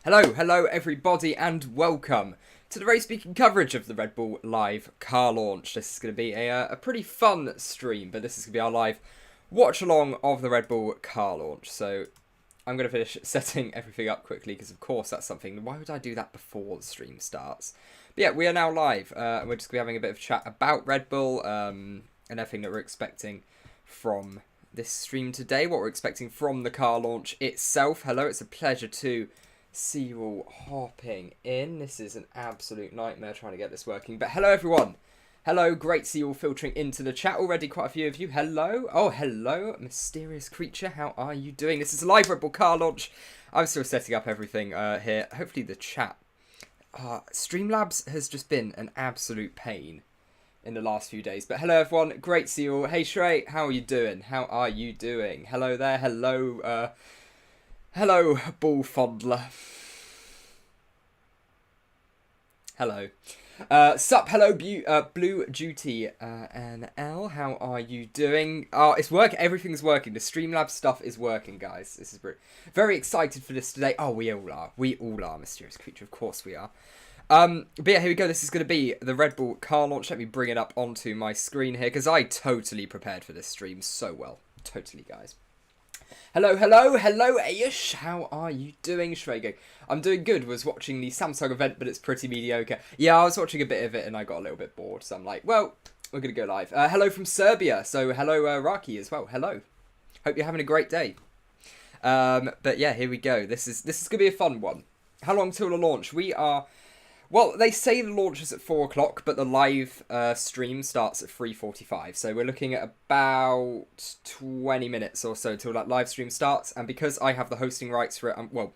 Hello everybody, and welcome to the RaceBeacon coverage of the Red Bull live car launch. This is going to be a pretty fun stream, but this is going to be our live watch-along of the Red Bull car launch. So I'm going to finish setting everything up quickly, because of course that's something, why would I do that before the stream starts? But yeah, we are now live, and we're just going to be having a bit of chat about Red Bull, and everything that we're expecting from this stream today, what we're expecting from the car launch itself. Hello, it's a pleasure to see you all hopping in. This is an absolute nightmare trying to get this working, but hello everyone. Hello, great to see you all filtering into the chat already, quite a few of you. Hello. Oh, hello, mysterious creature. How are you doing? This is a live Red Bull car launch. I'm still setting up everything here. Hopefully the chat. Streamlabs has just been an absolute pain in the last few days. But hello everyone, great to see you all. Hey Shrey, how are you doing? How are you doing? Hello there, hello, hello Bull Fondler. Hello. Sup, hello Blue Duty and L, how are you doing? It's working, everything's working. The Streamlabs stuff is working, guys. This is very excited for this today. Oh, we all are, mysterious creature, of course we are. But yeah, here we go. This is going to be the Red Bull car launch. Let me bring it up onto my screen here, because I totally prepared for this stream so well. Totally, guys. Hello, Ayush. How are you doing, Schrager? I'm doing good. Was watching the Samsung event, but it's pretty mediocre. Yeah, I was watching a bit of it, and I got a little bit bored, so I'm like, well, we're going to go live. Hello from Serbia. So hello, Raki, as well. Hello. Hope you're having a great day. But yeah, here we go. This is going to be a fun one. How long till the launch? We are... Well, they say the launch is at 4 o'clock, but the live stream starts at 3:45. So we're looking at about 20 minutes or so till that live stream starts. And because I have the hosting rights for it, well,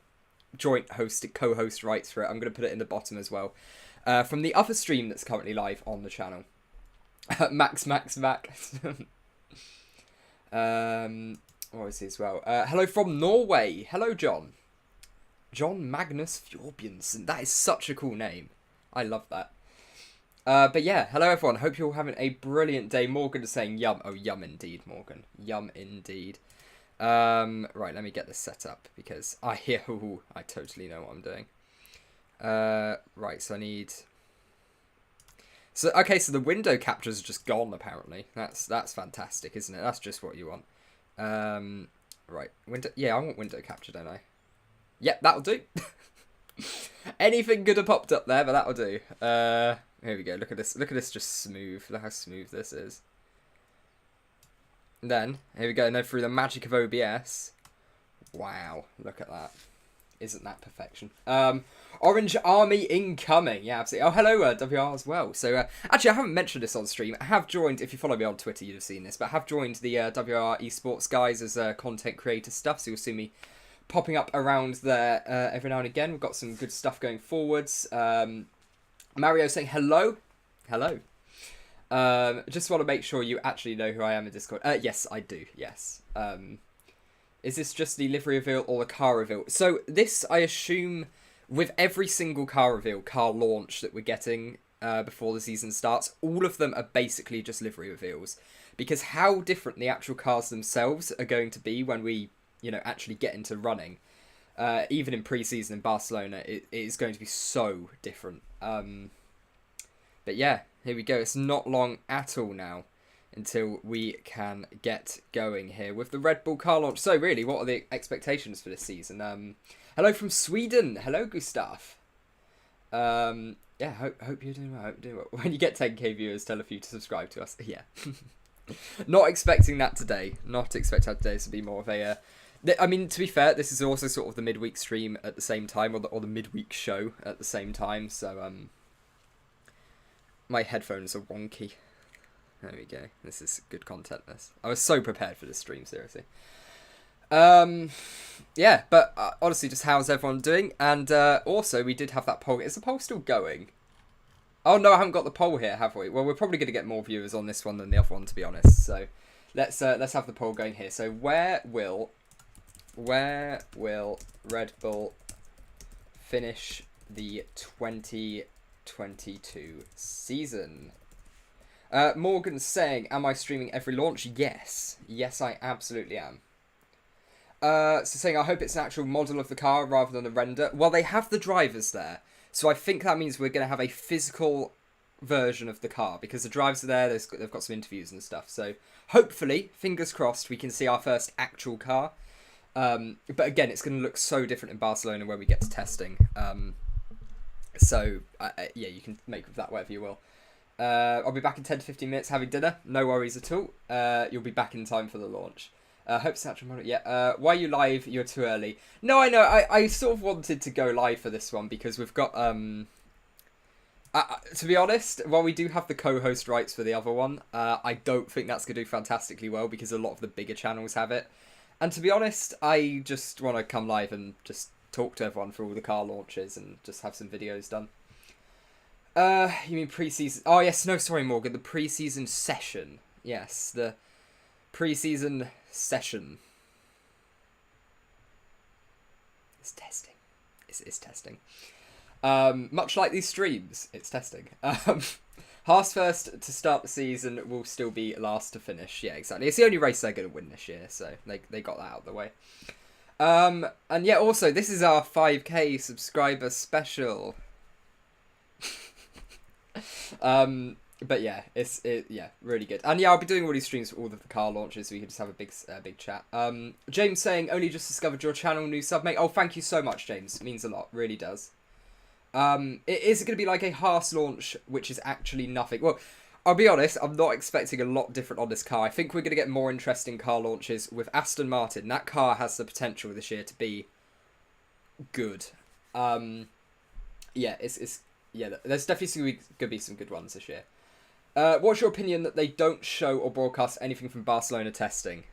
joint host, co-host rights for it, I'm going to put it in the bottom as well. From the other stream that's currently live on the channel. Max. What is he as well? Hello from Norway. Hello, John. John Magnus Fjorbjørnsen. That is such a cool name. I love that. But yeah, hello everyone. Hope you're all having a brilliant day. Morgan is saying yum. Oh, yum indeed, Morgan. Yum indeed. Right, let me get this set up, because I totally know what I'm doing. Right, so I need... So, okay, so the window captures are just gone, apparently. That's fantastic, isn't it? That's just what you want. Right, yeah, I want window capture, don't I? Yep, that'll do. Anything could have popped up there, but that'll do. Here we go. Look at this. Look at this, just smooth. Look how smooth this is. And then, here we go. And then through the magic of OBS. Wow, look at that. Isn't that perfection? Orange Army incoming. Yeah, absolutely. Oh, hello, WR as well. So, actually, I haven't mentioned this on stream. I have joined, if you follow me on Twitter, you'd have seen this, but I have joined the WR esports guys as content creator stuff, so you'll see me popping up around there every now and again. We've got some good stuff going forwards. Mario saying hello. Hello. Just want to make sure you actually know who I am in Discord. Yes, I do. Yes. Is this just the livery reveal or the car reveal? So this, I assume, with every single car reveal, car launch that we're getting before the season starts, all of them are basically just livery reveals. Because how different the actual cars themselves are going to be when we, you know, actually get into running, even in pre-season in Barcelona, it is going to be so different. But yeah, here we go. It's not long at all now until we can get going here with the Red Bull car launch. So really, what are the expectations for this season? Hello from Sweden. Hello, Gustav. Yeah, hope you're doing well. Hope you're doing well. When you get 10k viewers, tell a few to subscribe to us. Yeah. Not expecting that today. Not expecting that today to be more of a... I mean, to be fair, this is also sort of the midweek stream at the same time, or the midweek show at the same time, so, my headphones are wonky. There we go. This is good content, this. I was so prepared for this stream, seriously. Yeah, but, honestly, just how's everyone doing? And, also, we did have that poll. Is the poll still going? Oh, no, I haven't got the poll here, have we? Well, we're probably going to get more viewers on this one than the other one, to be honest, so let's have the poll going here. So, where will Red Bull finish the 2022 season? Morgan's saying, am I streaming every launch? Yes. Yes, I absolutely am. So saying, I hope it's an actual model of the car rather than a render. Well, they have the drivers there. So I think that means we're going to have a physical version of the car because the drivers are there. They've got some interviews and stuff. So hopefully, fingers crossed, we can see our first actual car. But again, it's going to look so different in Barcelona when we get to testing. So yeah, you can make of that whatever you will. I'll be back in 10 to 15 minutes having dinner. No worries at all. You'll be back in time for the launch. Hope Satchel Model. Yeah. Why are you live? You're too early. No, I know. I sort of wanted to go live for this one because we've got to be honest, while we do have the co-host rights for the other one, I don't think that's going to do fantastically well because a lot of the bigger channels have it. And to be honest, I just want to come live and just talk to everyone for all the car launches and just have some videos done. You mean pre-season? Oh yes, no, sorry, Morgan. The pre-season session. Yes, the pre-season session. It's testing. It's testing. Much like these streams, it's testing. Haas first to start the season will still be last to finish. Yeah, exactly. It's the only race they're going to win this year, so they got that out of the way. And yeah, also, this is our 5k subscriber special. But yeah, it's really good. And yeah, I'll be doing all these streams for all of the car launches, so we can just have a big chat. James saying, only just discovered your channel, new sub, mate. Oh, thank you so much, James. It means a lot, really does. Is it going to be like a Haas launch, which is actually nothing? Well, I'll be honest, I'm not expecting a lot different on this car. I think we're going to get more interesting car launches with Aston Martin. That car has the potential this year to be good. Yeah, there's definitely going to be some good ones this year. What's your opinion that they don't show or broadcast anything from Barcelona testing?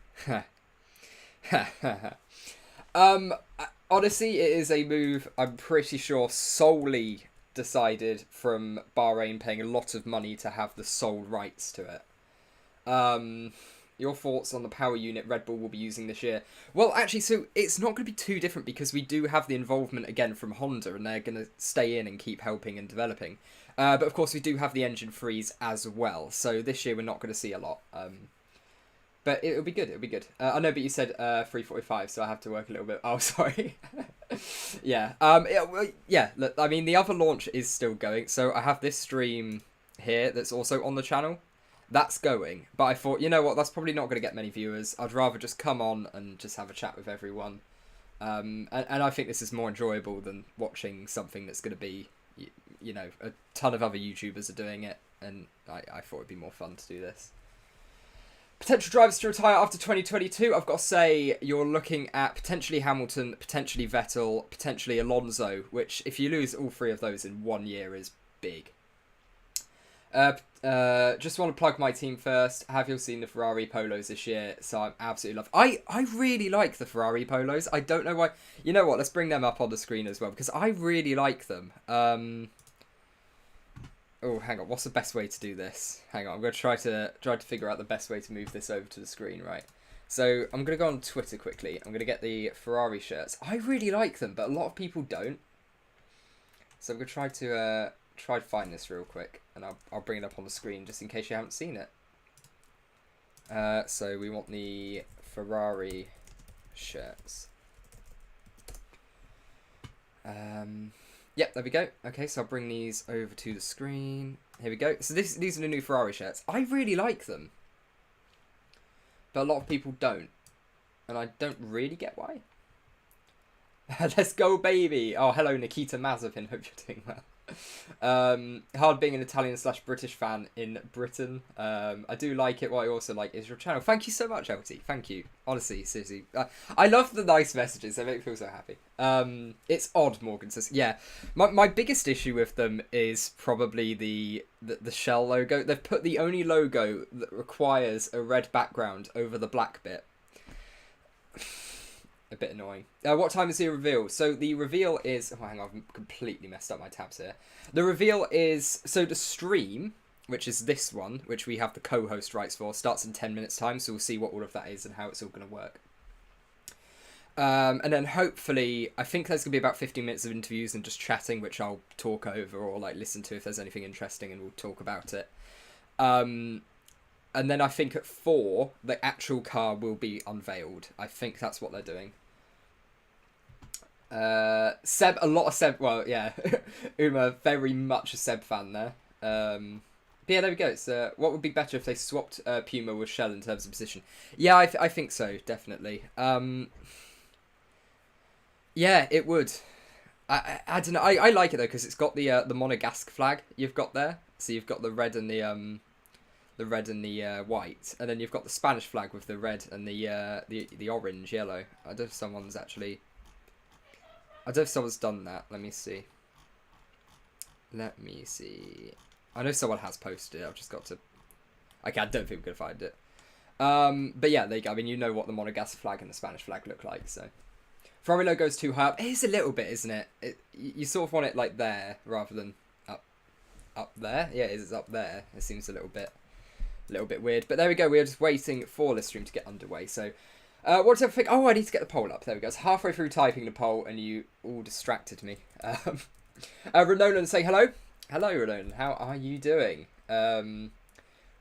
Honestly, it is a move, I'm pretty sure, solely decided from Bahrain paying a lot of money to have the sole rights to it. Your thoughts on the power unit Red Bull will be using this year? Well, actually, so it's not going to be too different because we do have the involvement again from Honda and they're going to stay in and keep helping and developing. But of course, we do have the engine freeze as well. So this year we're not going to see a lot. But it'll be good. It'll be good. I know, but you said 3:45, so I have to work a little bit. Oh, sorry. Yeah. Yeah. Look, I mean, the other launch is still going. So I have this stream here that's also on the channel. That's going. But I thought, you know what? That's probably not going to get many viewers. I'd rather just come on and just have a chat with everyone. And I think this is more enjoyable than watching something that's going to be, you know, a ton of other YouTubers are doing it. And I thought it'd be more fun to do this. Potential drivers to retire after 2022. I've got to say, you're looking at potentially Hamilton, potentially Vettel, potentially Alonso, which, if you lose all three of those in 1 year, is big. Just want to plug my team first. Have you seen the Ferrari Polos this year? So I'm absolutely love. I really like the Ferrari Polos. I don't know why. You know what? Let's bring them up on the screen as well because I really like them. Oh, hang on. What's the best way to do this? Hang on. I'm going to try to figure out the best way to move this over to the screen, right? So I'm going to go on Twitter quickly. I'm going to get the Ferrari shirts. I really like them, but a lot of people don't. So I'm going to try to find this real quick, and I'll bring it up on the screen just in case you haven't seen it. So we want the Ferrari shirts. Yep, there we go. Okay, so I'll bring these over to the screen. Here we go. So these are the new Ferrari shirts. I really like them. But a lot of people don't. And I don't really get why. Let's go, baby. Oh, hello, Nikita Mazepin. Hope you're doing well. Hard being an Italian/British fan in Britain. I do like it. What I also like is your channel. Thank you so much, LT. Thank you. Honestly, seriously. I love the nice messages. They make me feel so happy. It's odd, Morgan says. Yeah. My biggest issue with them is probably the shell logo. They've put the only logo that requires a red background over the black bit. A bit annoying. What time is the reveal? So the reveal is... Oh, hang on, I've completely messed up my tabs here. The reveal is... So the stream, which is this one, which we have the co-host rights for, starts in 10 minutes time, so we'll see what all of that is and how it's all going to work. And then hopefully, I think there's going to be about 15 minutes of interviews and just chatting, which I'll talk over or like listen to if there's anything interesting and we'll talk about it. And then I think at 4, the actual car will be unveiled. I think that's what they're doing. Seb, a lot of Seb. Well, yeah, Uma, very much a Seb fan there. But yeah, there we go. So, what would be better if they swapped Puma with Shell in terms of position? Yeah, I think so, definitely. Yeah, it would. I don't know. I like it though because it's got the Monegasque flag you've got there. So you've got the red and the white, and then you've got the Spanish flag with the red and the orange, yellow. I don't know if someone's actually. I don't know if someone's done that. Let me see. I know someone has posted it. I've just got to. Okay, I don't think we're gonna find it. But yeah, there you go. I mean, you know what the Monegasque flag and the Spanish flag look like, so. Ferrari logo's too high up. It is a little bit, isn't it? You sort of want it like there rather than up there. Yeah, it's up there. It seems a little bit weird. But there we go. We're just waiting for this stream to get underway. So, what do I think? Oh, I need to get the poll up. There we go. It's halfway through typing the poll, and you all distracted me. Renolan saying hello. Hello, Renolan. How are you doing?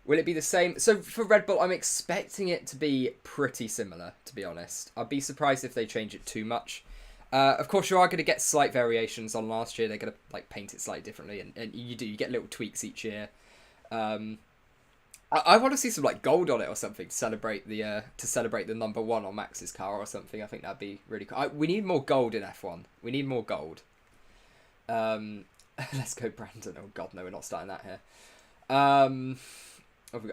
Will it be the same? So for Red Bull, I'm expecting it to be pretty similar, to be honest. I'd be surprised if they change it too much. Of course, you are going to get slight variations on last year. They're going to like paint it slightly differently, and you get little tweaks each year. I want to see some like gold on it or something to celebrate the number 1 on Max's car or something. I think that'd be really cool. We need more gold in F1. We need more gold. Let's go, Brandon. Oh God, no, we're not starting that here.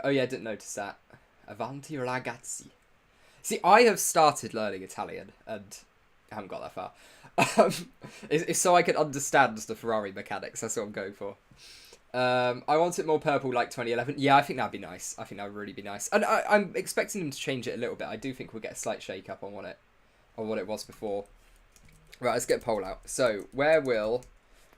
Oh yeah, I didn't notice that. Avanti ragazzi. See, I have started learning Italian and I haven't got that far. It's so I can understand the Ferrari mechanics. That's what I'm going for. I want it more purple like 2011. Yeah, I think that'd be nice. I think that would really be nice. And I'm expecting them to change it a little bit. I do think we'll get a slight shake up on what it was before. Right, let's get a poll out. So, where will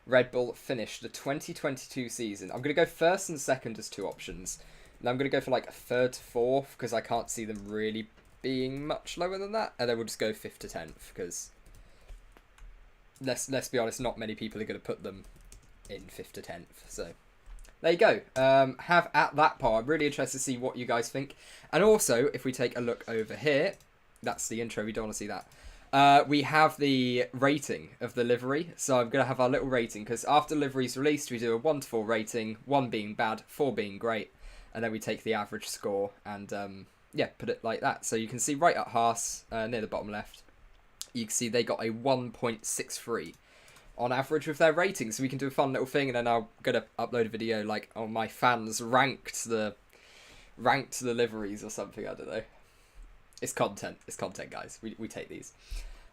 Red Bull finish the 2022 season? I'm going to go first and second as 2 options. And I'm going to go for like 3rd to 4th because I can't see them really being much lower than that. And then we'll just go 5th to 10th because let's be honest, not many people are going to put them in 5th to 10th. So there you go. Have at that poll. I'm really interested to see what you guys think. And also, if we take a look over here, that's the intro. We don't want to see that. We have the rating of the livery. So I'm going to have our little rating because after livery's released, we do a 1 to 4 rating, 1 being bad, 4 being great. And then we take the average score and, yeah, put it like that. So you can see right at Haas, near the bottom left, you can see they got a 1.63 on average with their rating. So we can do a fun little thing, and then I'm going to upload a video like, oh, my fans ranked the liveries or something. I don't know. It's content. It's content, guys. We take these.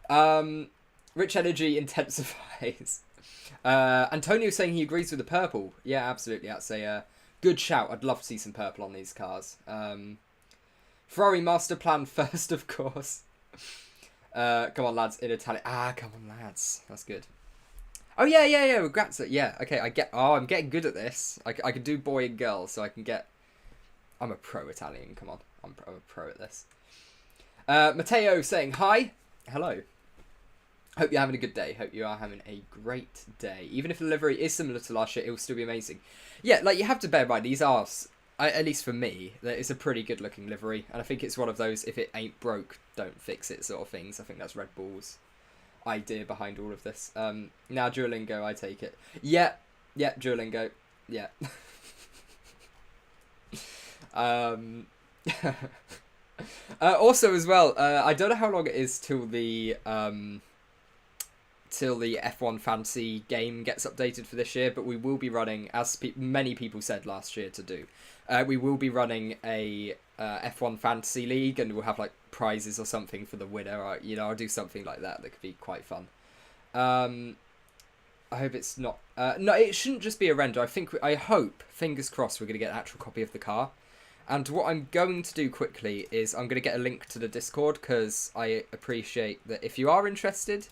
Rich energy intensifies. Antonio saying he agrees with the purple. Yeah, absolutely. That's a... good shout. I'd love to see some purple on these cars. Ferrari master plan first, of course. Come on, lads. In Italian. Come on, lads. That's good. Oh, yeah. Grazia. Yeah, okay. I'm getting good at this. I can do boy and girl, so I can get... I'm a pro Italian. Come on. I'm a pro at this. Matteo saying hi. Hello. Hope you're having a good day. Hope you are having a great day. Even if the livery is similar to last year, it will still be amazing. Yeah, like you have to bear in mind, these are, at least for me, it's a pretty good looking livery. And I think it's one of those, if it ain't broke, don't fix it sort of things. I think that's Red Bull's idea behind all of this. Now Duolingo, I take it. Yeah, Duolingo. Yeah. Also as well, I don't know how long it is till the F1 Fantasy game gets updated for this year, but we will be running, as many people said last year to do, we will be running a F1 Fantasy League, and we'll have like prizes or something for the winner. Or, I'll do something like that could be quite fun. I hope it's not... no, it shouldn't just be a render. I hope, fingers crossed, we're going to get an actual copy of the car. And what I'm going to do quickly is I'm going to get a link to the Discord, because I appreciate that if you are interested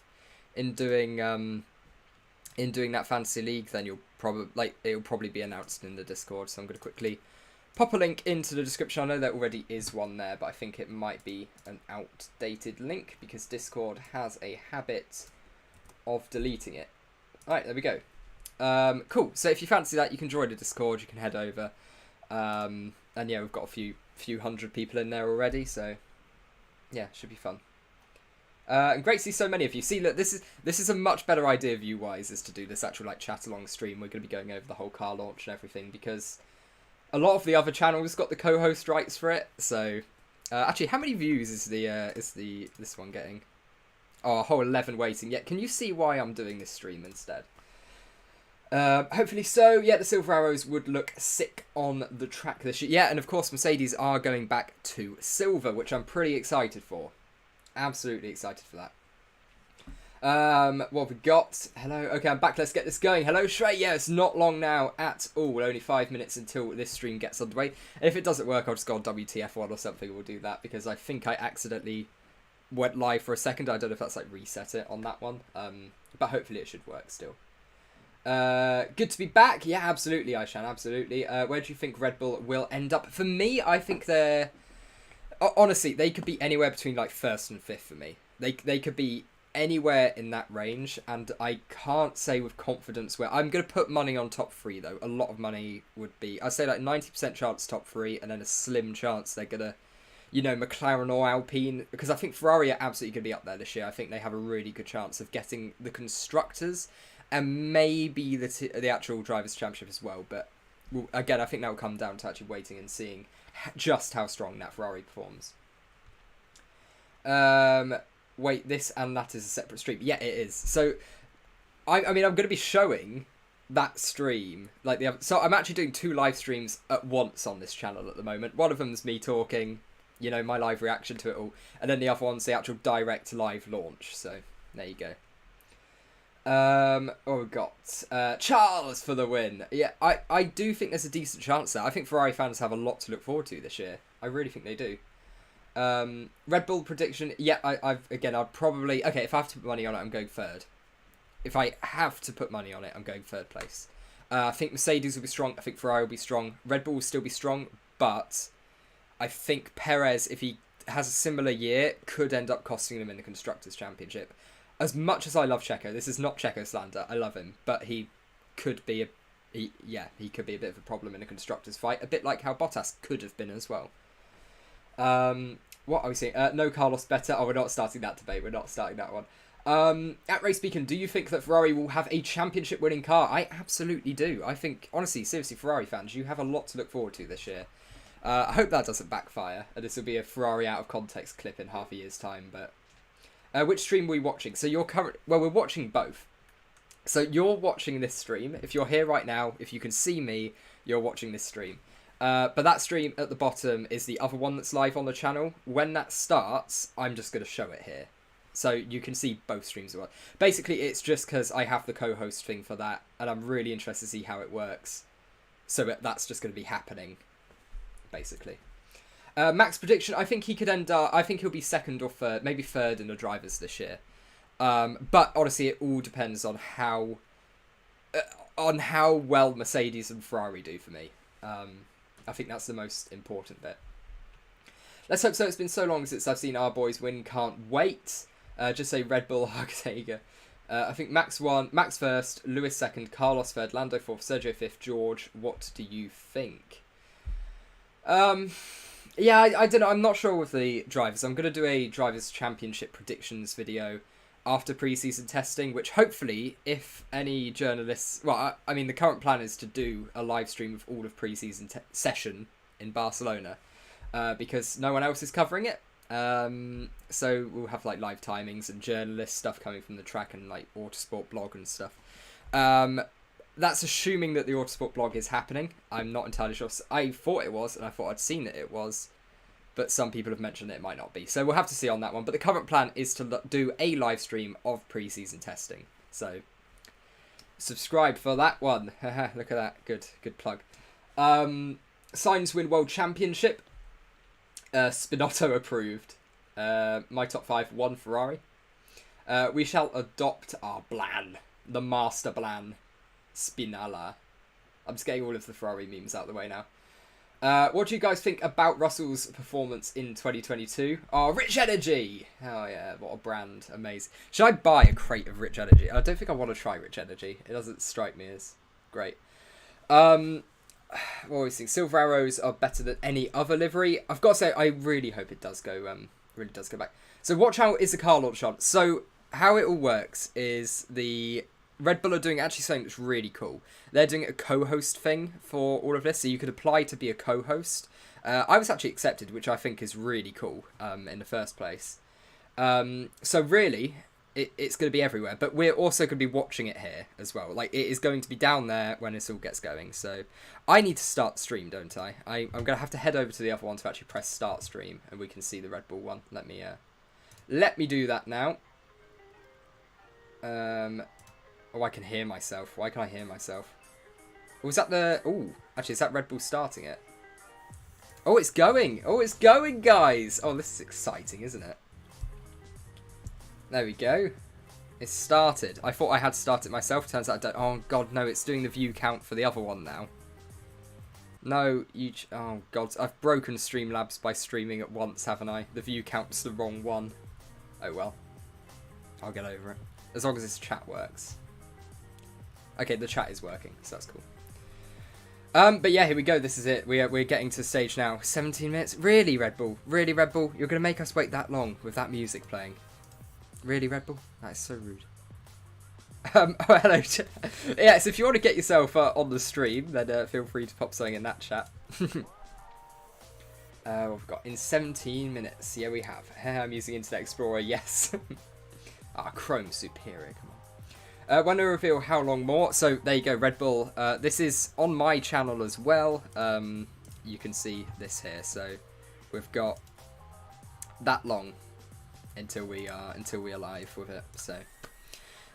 in doing that fantasy league, then it'll probably be announced in the Discord. So I'm going to quickly pop a link into the description. I know there already is one there, but I think it might be an outdated link because Discord has a habit of deleting it. All right, there we go. Cool. So if you fancy that, you can join the Discord. You can head over. And yeah, we've got a few hundred people in there already, so yeah, should be fun. And great to see so many of you. See, look, this is a much better idea view-wise, is to do this actual like chat-along stream. We're going to be going over the whole car launch and everything, because a lot of the other channels got the co-host rights for it. So, actually, how many views is this one getting? Oh, a whole 11 waiting. Yeah, can you see why I'm doing this stream instead? Hopefully so. Yeah, the Silver Arrows would look sick on the track this year. Yeah, and of course, Mercedes are going back to silver, which I'm pretty excited for. Absolutely excited for that. What have we got? Hello. Okay, I'm back. Let's get this going. Hello, Shrey. Yeah, it's not long now at all. Only 5 minutes until this stream gets underway. And if it doesn't work, I'll just go on WTF1 or something. We'll do that, because I think I accidentally went live for a second. I don't know if that's like reset it on that one. But hopefully it should work still. Good to be back. Yeah, absolutely, Aishan. Absolutely. Where do you think Red Bull will end up? For me, I think they're... Honestly, they could be anywhere between like 1st and 5th for me. They could be anywhere in that range, and I can't say with confidence where. I'm going to put money on top 3 though. A lot of money would be, I'd say like 90% chance top 3, and then a slim chance they're going to, you know, McLaren or Alpine, because I think Ferrari are absolutely going to be up there this year. I think they have a really good chance of getting the constructors and maybe the actual Drivers' Championship as well. But well, again, I think that will come down to actually waiting and seeing just how strong that Ferrari performs. Wait, this and that is a separate stream. Yeah, it is. So, I mean, I'm going to be showing that stream. So I'm actually doing 2 live streams at once on this channel at the moment. One of them's me talking, you know, my live reaction to it all. And then the other one's the actual direct live launch. So, there you go. We've got Charles for the win. Yeah, I do think there's a decent chance there. I think Ferrari fans have a lot to look forward to this year. I really think they do. Red Bull prediction. Yeah, I'd probably... Okay, if I have to put money on it, I'm going 3rd. If I have to put money on it, I'm going 3rd place. I think Mercedes will be strong. I think Ferrari will be strong. Red Bull will still be strong, but I think Perez, if he has a similar year, could end up costing them in the Constructors' Championship. As much as I love Checo, this is not Checo slander. I love him, but he could be he could be a bit of a problem in a constructors fight, a bit like how Bottas could have been as well. What are we saying? No Carlos better. Oh, we're not starting that debate. We're not starting that one. At RaceBeacon, do you think that Ferrari will have a championship-winning car? I absolutely do. I think, honestly, seriously, Ferrari fans, you have a lot to look forward to this year. I hope that doesn't backfire, and this will be a Ferrari out of context clip in half a year's time, but... which stream were we watching? So we're watching both. So you're watching this stream. If you're here right now, if you can see me, you're watching this stream. But that stream at the bottom is the other one that's live on the channel. When that starts, I'm just going to show it here. So you can see both streams at once. Basically, it's just because I have the co-host thing for that, and I'm really interested to see how it works. So that's just going to be happening, basically. Max prediction, I think he could end up... I think he'll be 2nd or 3rd, maybe 3rd in the drivers this year. But honestly, it all depends on how well Mercedes and Ferrari do for me. I think that's the most important bit. Let's hope so. It's been so long since I've seen our boys win. Can't wait. Just say Red Bull, Hugtega. I think Max 1, Max 1st, Lewis 2nd, Carlos 3rd, Lando 4th, Sergio 5th, George. What do you think? Yeah, I don't know. I'm not sure with the drivers. I'm going to do a Drivers' Championship predictions video after pre-season testing, which hopefully, if any journalists... Well, I mean, the current plan is to do a live stream of all of pre-season session in Barcelona, because no one else is covering it. So we'll have like live timings and journalist stuff coming from the track and like Autosport blog and stuff. That's assuming that the Autosport blog is happening. I'm not entirely sure. I thought it was, and I thought I'd seen that it was, but some people have mentioned that it might not be. So we'll have to see on that one. But the current plan is to do a live stream of pre-season testing. So subscribe for that one. Look at that. Good plug. Sainz win World Championship. Spinotto approved. My top 5, 1 Ferrari. We shall adopt our Blan. The Master Blan. Spinalla. I'm just getting all of the Ferrari memes out of the way now. What do you guys think about Russell's performance in 2022? Oh, Rich Energy! Oh yeah, what a brand. Amazing. Should I buy a crate of Rich Energy? I don't think I want to try Rich Energy. It doesn't strike me as great. what always think silver arrows are better than any other livery. I've got to say, I really hope it does go. Really does go back. So watch out is the car launch on. So how it all works is the Red Bull are doing actually something that's really cool. They're doing a co-host thing for all of this, so you could apply to be a co-host. I was actually accepted, which I think is really cool in the first place. So really, it's going to be everywhere, but we're also going to be watching it here as well. Like, it is going to be down there when this all gets going. So I need to start the stream, don't I? I'm going to have to head over to the other one to actually press start stream, and we can see the Red Bull one. Let me do that now. Oh, I can hear myself. Why can I hear myself? Was that the... Oh, actually, is that Red Bull starting it? Oh, it's going. Oh, it's going, guys. Oh, this is exciting, isn't it? There we go. It's started. I thought I had started myself. Turns out I don't. Oh, God, no. It's doing the view count for the other one now. No, you... Oh, God. I've broken Streamlabs by streaming at once, haven't I? The view count's the wrong one. Oh, well. I'll get over it. As long as this chat works. Okay, the chat is working, so that's cool. But yeah, here we go. This is it. We're getting to the stage now. 17 minutes. Really, Red Bull? Really, Red Bull? You're going to make us wait that long with that music playing? Really, Red Bull? That is so rude. Oh, hello. Yeah, so if you want to get yourself on the stream, then feel free to pop something in that chat. We've got in 17 minutes. Yeah, we have. I'm using Internet Explorer. Yes. Chrome superior. Come on. When I reveal how long more, so there you go, Red Bull. This is on my channel as well. You can see this here. So we've got that long until we are live with it. So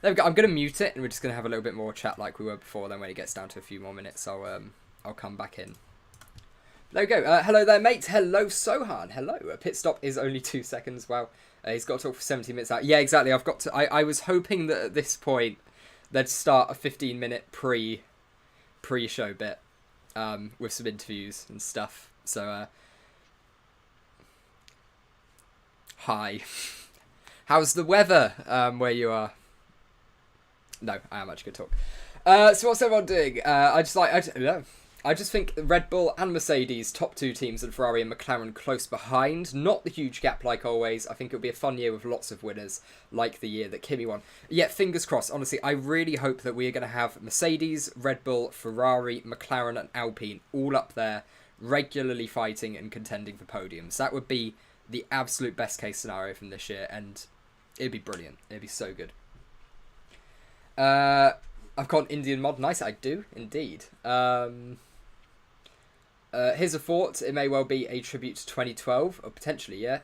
there we go. I'm gonna mute it, and we're just gonna have a little bit more chat like we were before. Then when it gets down to a few more minutes, I'll come back in. There we go. Hello there, mate. Hello, Sohan. Hello. A pit stop is only 2 seconds. Wow. He's got to talk for 17 minutes out. Yeah, exactly. I've got to. I was hoping that at this point they'd start a 15-minute pre-show bit with some interviews and stuff. So, hi. How's the weather where you are? No, I am actually going to talk. So what's everyone doing? I just think Red Bull and Mercedes, top two teams, and Ferrari and McLaren close behind. Not the huge gap like always. I think it'll be a fun year with lots of winners, like the year that Kimi won. Yeah, fingers crossed. Honestly, I really hope that we are going to have Mercedes, Red Bull, Ferrari, McLaren and Alpine all up there, regularly fighting and contending for podiums. That would be the absolute best case scenario from this year, and it'd be brilliant. It'd be so good. I've got an Indian mod. Nice, I do, indeed. Here's a thought. It may well be a tribute to 2012, or potentially, yeah.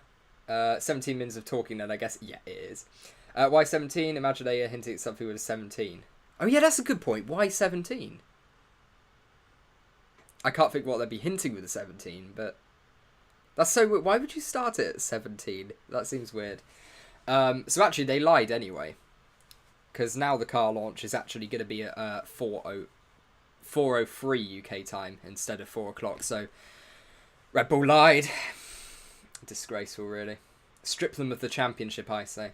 17 minutes of talking, then I guess, yeah, it is. Why 17? Imagine they are hinting at something with a 17. Oh, yeah, that's a good point. Why 17? I can't think what they'd be hinting with a 17, but that's so weird. Why would you start it at 17? That seems weird. So actually, they lied anyway, because now the car launch is actually going to be at 4:03 UK time instead of 4 o'clock. So Red Bull lied. Disgraceful, really. Strip them of the championship, I say.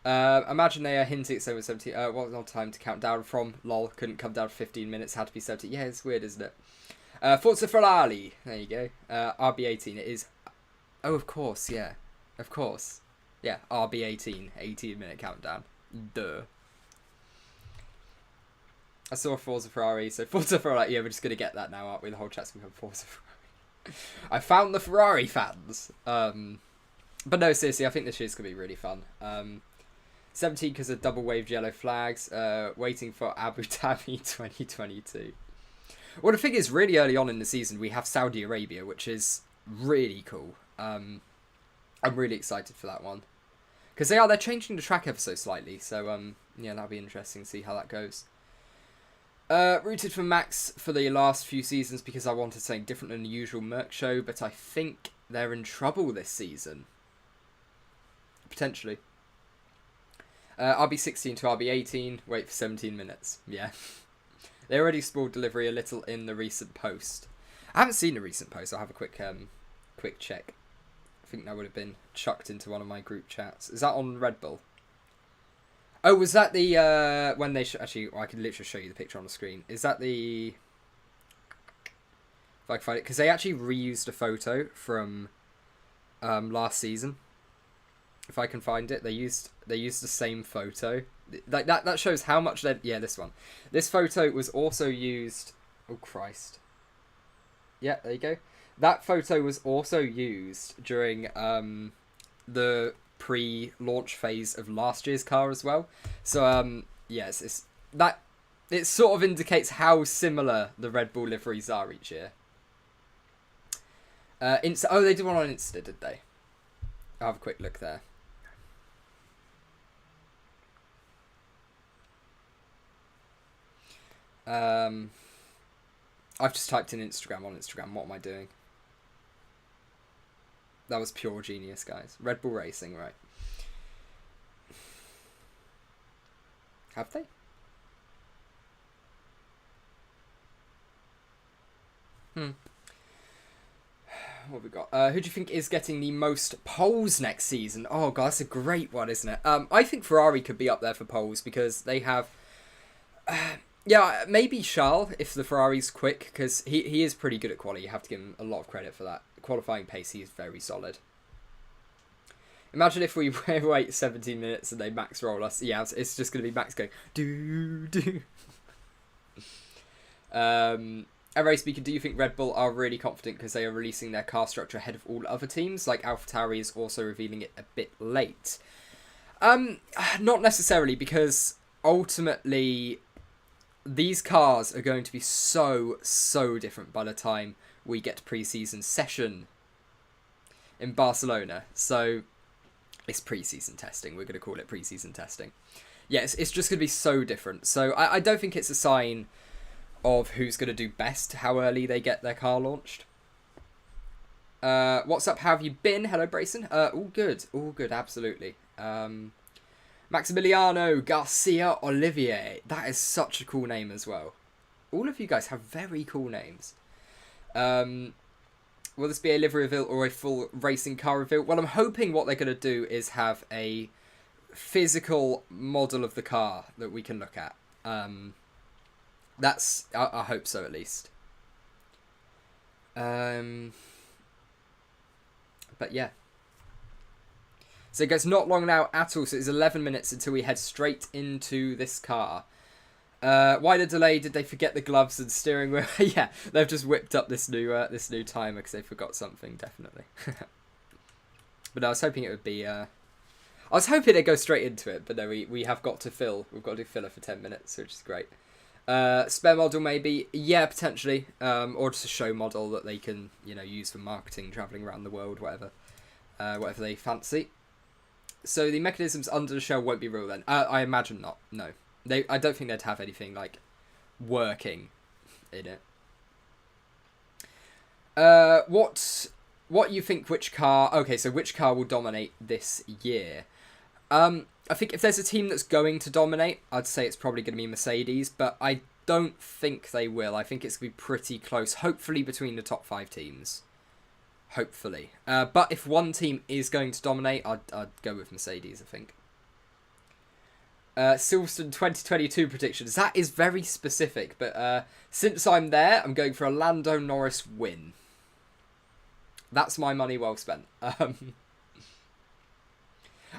Imagine they are hinting at 17. What was time to count down from? Lol, couldn't come down for 15 minutes. Had to be 17. Yeah, it's weird, isn't it? Forza Ferrari. There you go. RB18. It is. Oh, of course. Yeah, of course. Yeah, RB18. 18-minute countdown. Duh. I saw Forza Ferrari, so Forza Ferrari, yeah, we're just going to get that now, aren't we? The whole chat's going to become Forza Ferrari. I found the Ferrari fans. But no, seriously, I think this year's going to be really fun. 17 because of double-waved yellow flags, waiting for Abu Dhabi 2022. Well, the thing is, really early on in the season, we have Saudi Arabia, which is really cool. I'm really excited for that one. Because they're changing the track ever so slightly, so yeah, that'll be interesting to see how that goes. Rooted for Max for the last few seasons because I wanted something different than the usual Merc show, but I think they're in trouble this season. Potentially. RB16 to RB18, wait for 17 minutes. Yeah. They already spoiled delivery a little in the recent post. I haven't seen the recent post, I'll have a quick check. I think that would have been chucked into one of my group chats. Is that on Red Bull? Oh, was that the, when they... Actually, I can literally show you the picture on the screen. Is that the... I can find it, because they actually reused a photo from last season. If I can find it, they used the same photo. Like that shows how much they. Yeah, this one. This photo was also used. Oh Christ. Yeah, there you go. That photo was also used during the pre-launch phase of last year's car as well. So yes, it sort of indicates how similar the Red Bull liveries are each year. Oh, they did one on Insta, did they? I'll have a quick look there. I've just typed in Instagram on Instagram. What am I doing? That was pure genius, guys. Red Bull Racing, right? Have they? What have we got? Who do you think is getting the most poles next season? Oh god, that's a great one, isn't it? I think Ferrari could be up there for poles because they have. Yeah, maybe Charles if the Ferrari's quick, because he is pretty good at quali. You have to give him a lot of credit for that. Qualifying pace, he is very solid. Imagine if we wait 17 minutes and they max roll us. Yeah, it's just going to be Max going, do. At RaceBeacon, do you think Red Bull are really confident because they are releasing their car structure ahead of all other teams? Like AlphaTauri is also revealing it a bit late. Not necessarily, because ultimately these cars are going to be so different by the time we get to pre-season session in Barcelona. So it's pre-season testing. We're going to call it pre-season testing. Yes, it's just going to be so different. So I don't think it's a sign of who's going to do best, how early they get their car launched. What's up? How have you been? Hello, Brayson. All good, absolutely. Maximiliano Garcia Olivier. That is such a cool name as well. All of you guys have very cool names. Will this be a livery reveal or a full racing car reveal? Well, I'm hoping what they're going to do is have a physical model of the car that we can look at. I hope so, at least. But yeah. So it goes not long now at all. So it's 11 minutes until we head straight into this car. Why the delay? Did they forget the gloves and steering wheel? Yeah, they've just whipped up this new timer because they forgot something, definitely. But I was hoping it would be. I was hoping it'd go straight into it, but no, we have got to fill. We've got to do filler for 10 minutes, which is great. Spare model maybe, yeah, potentially, or just a show model that they can use for marketing, traveling around the world, whatever they fancy. So the mechanisms under the shell won't be real then. I imagine not. No, I don't think they'd have anything like working in it. What you think? Which car? Okay, so which car will dominate this year? I think if there's a team that's going to dominate, I'd say it's probably going to be Mercedes, but I don't think they will. I think it's going to be pretty close, hopefully between the top 5 teams. Hopefully. But if one team is going to dominate, I'd go with Mercedes, I think. Silverstone 2022 predictions. That is very specific, but since I'm there, I'm going for a Lando Norris win. That's my money well spent.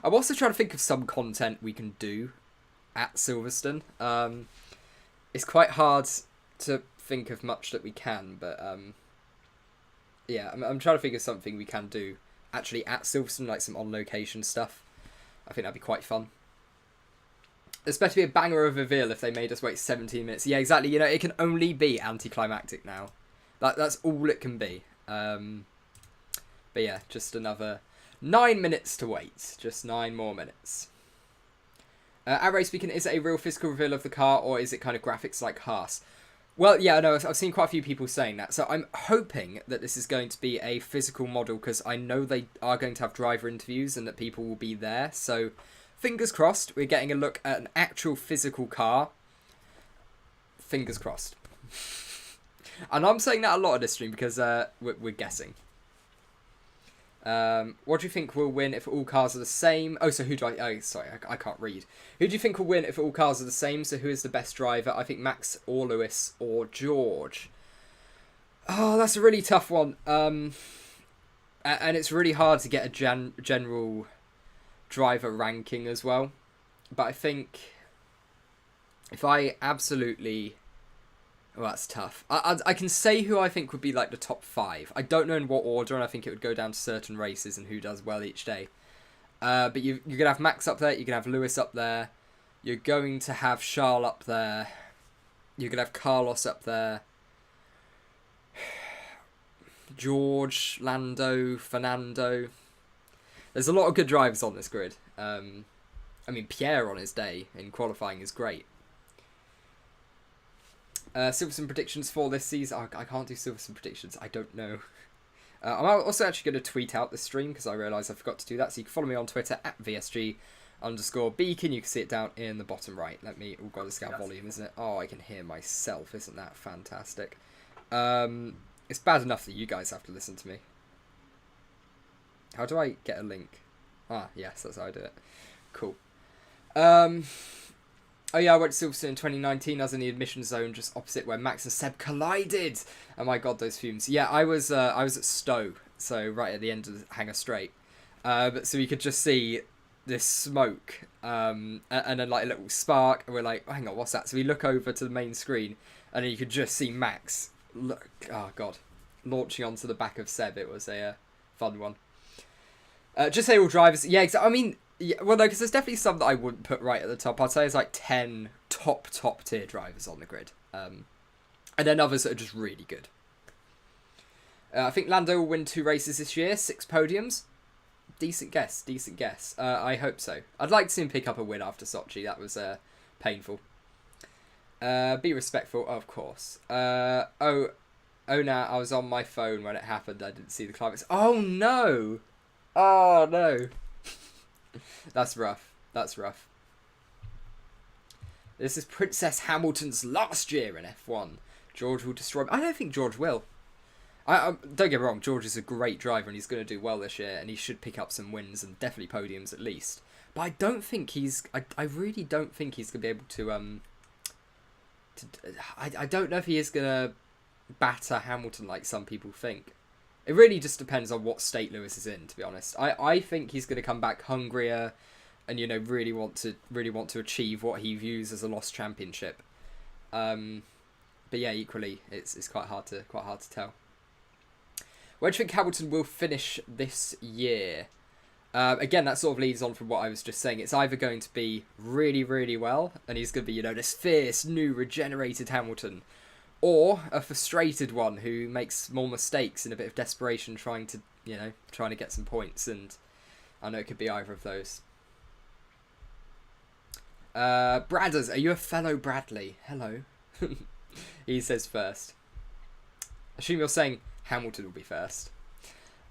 I'm also trying to think of some content we can do at Silverstone. It's quite hard to think of much that we can, but yeah, I'm trying to think of something we can do actually at Silverstone, like some on-location stuff. I think that'd be quite fun. Especially a banger of a reveal if they made us wait 17 minutes. Yeah, exactly. It can only be anticlimactic now. That's all it can be. But yeah, just another 9 minutes to wait. Just 9 more minutes. At RaceBeacon, is it a real physical reveal of the car, or is it kind of graphics like Haas? Well, yeah, no, I've seen quite a few people saying that. So I'm hoping that this is going to be a physical model, because I know they are going to have driver interviews and that people will be there. So fingers crossed, we're getting a look at an actual physical car. Fingers crossed. And I'm saying that a lot on this stream because we're guessing. What do you think will win if all cars are the same? Oh, so who do I... Oh, sorry, I can't read. Who do you think will win if all cars are the same? So who is the best driver? I think Max or Lewis or George. Oh, that's a really tough one. And it's really hard to get a general driver ranking as well. But I think if I absolutely... Well, that's tough. I can say who I think would be like the top 5. I don't know in what order, and I think it would go down to certain races and who does well each day. But you're going to have Max up there, you're going to have Lewis up there, you're going to have Charles up there, you're going to have Carlos up there, George, Lando, Fernando. There's a lot of good drivers on this grid. I mean, Pierre on his day in qualifying is great. Silverstone predictions for this season. Oh, I can't do Silverstone predictions. I don't know. I'm also actually going to tweet out this stream because I realised I forgot to do that. So you can follow me on Twitter at VSG_Beacon. You can see it down in the bottom right. Let me... Oh god, it's got volume, isn't it? Oh, I can hear myself. Isn't that fantastic? It's bad enough that you guys have to listen to me. How do I get a link? Ah, yes, that's how I do it. Cool. Oh yeah, I went to Silverstone in 2019. I was in the admission zone just opposite where Max and Seb collided. Oh my god, those fumes. Yeah, I was at Stowe, so right at the end of the Hangar Straight. So we could just see this smoke, and then like a little spark, and we're like, oh, hang on, what's that? So we look over to the main screen, and then you could just see Max, oh god, launching onto the back of Seb. It was a fun one. Just say all drivers. Yeah, I mean... Yeah, well, no, because there's definitely some that I wouldn't put right at the top. I'd say there's like 10 top tier drivers on the grid. And then others that are just really good. I think Lando will win 2 races this year, 6 podiums. Decent guess. I hope so. I'd like to see him pick up a win after Sochi. That was painful. Be respectful, of course. Oh, no, I was on my phone when it happened. I didn't see the climax. Oh, no. Oh, no. That's rough. This is Princess Hamilton's last year in F1. George will destroy... I don't think George will. I don't get me wrong, George is a great driver and he's going to do well this year and he should pick up some wins and definitely podiums at least. But I don't think he's... I really don't think he's going to be able to... I don't know if he is going to batter Hamilton like some people think. It really just depends on what state Lewis is in, to be honest. I think he's going to come back hungrier and, you know, really want to achieve what he views as a lost championship. But yeah, equally, it's quite hard to tell. Where do you think Hamilton will finish this year? Again, that sort of leads on from what I was just saying. It's either going to be really, really well, and he's going to be, you know, this fierce, new, regenerated Hamilton, or a frustrated one who makes more mistakes in a bit of desperation trying to get some points. And I know it could be either of those. Bradders, are you a fellow Bradley? Hello. He says first. Assume you're saying Hamilton will be first.